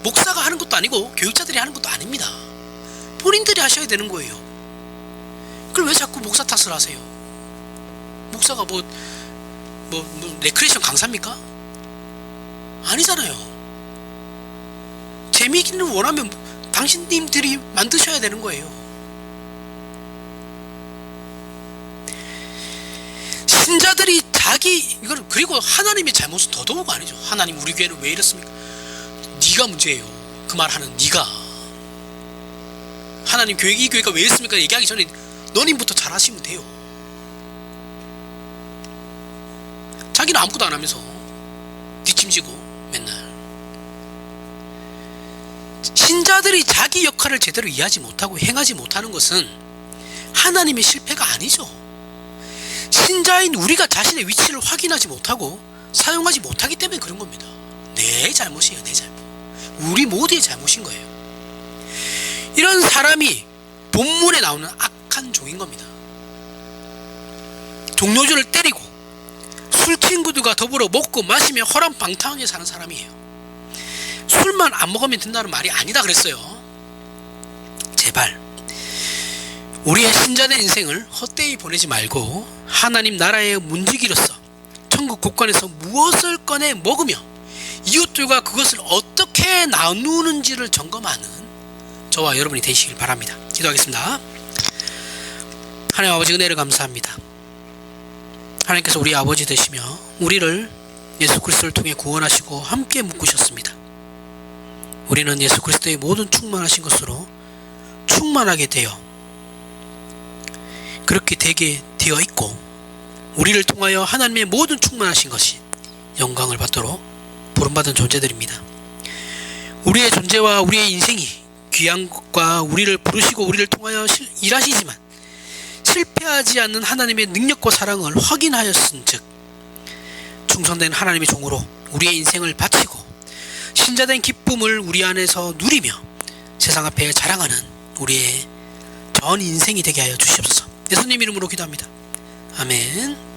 목사가 하는 것도 아니고 교육자들이 하는 것도 아닙니다. 본인들이 하셔야 되는 거예요. 그걸 왜 자꾸 목사 탓을 하세요? 목사가 뭐 레크레이션 강사입니까? 아니잖아요. 재미있기를 원하면 당신님들이 만드셔야 되는 거예요. 신자들이 이거는 그리고 하나님의 잘못은 더더욱 아니죠. 하나님 우리 교회는 왜 이렇습니까? 네가 문제예요. 그 말하는 네가. 하나님 이 교회가 왜 이렇습니까? 얘기하기 전에 너님부터 잘하시면 돼요. 자기는 아무것도 안 하면서 뒷짐지고 맨날. 신자들이 자기 역할을 제대로 이해하지 못하고 행하지 못하는 것은 하나님의 실패가 아니죠. 신자인 우리가 자신의 위치를 확인하지 못하고 사용하지 못하기 때문에 그런 겁니다. 내 잘못이에요. 내 잘못. 우리 모두의 잘못인 거예요. 이런 사람이 본문에 나오는 악한 종인 겁니다. 동료들을 때리고 술 친구들과 더불어 먹고 마시며 호랑방탕하게 사는 사람이에요. 술만 안 먹으면 된다는 말이 아니다 그랬어요. 제발 우리의 신자된 인생을 헛되이 보내지 말고 하나님 나라의 문지기로서 천국 곳간에서 무엇을 꺼내 먹으며 이웃들과 그것을 어떻게 나누는지를 점검하는 저와 여러분이 되시길 바랍니다. 기도하겠습니다. 하나님 아버지 은혜를 감사합니다. 하나님께서 우리 아버지 되시며 우리를 예수 그리스도를 통해 구원하시고 함께 묶으셨습니다. 우리는 예수 그리스도의 모든 충만하신 것으로 충만하게 되어 그렇게 되게 되어 있고 우리를 통하여 하나님의 모든 충만하신 것이 영광을 받도록 부름받은 존재들입니다. 우리의 존재와 우리의 인생이 귀한 것과 우리를 부르시고 우리를 통하여 일하시지만 실패하지 않는 하나님의 능력과 사랑을 확인하였은즉 충성된 하나님의 종으로 우리의 인생을 바치고 신자된 기쁨을 우리 안에서 누리며 세상 앞에 자랑하는 우리의 전 인생이 되게 하여 주시옵소서. 예수님 이름으로 기도합니다. 아멘.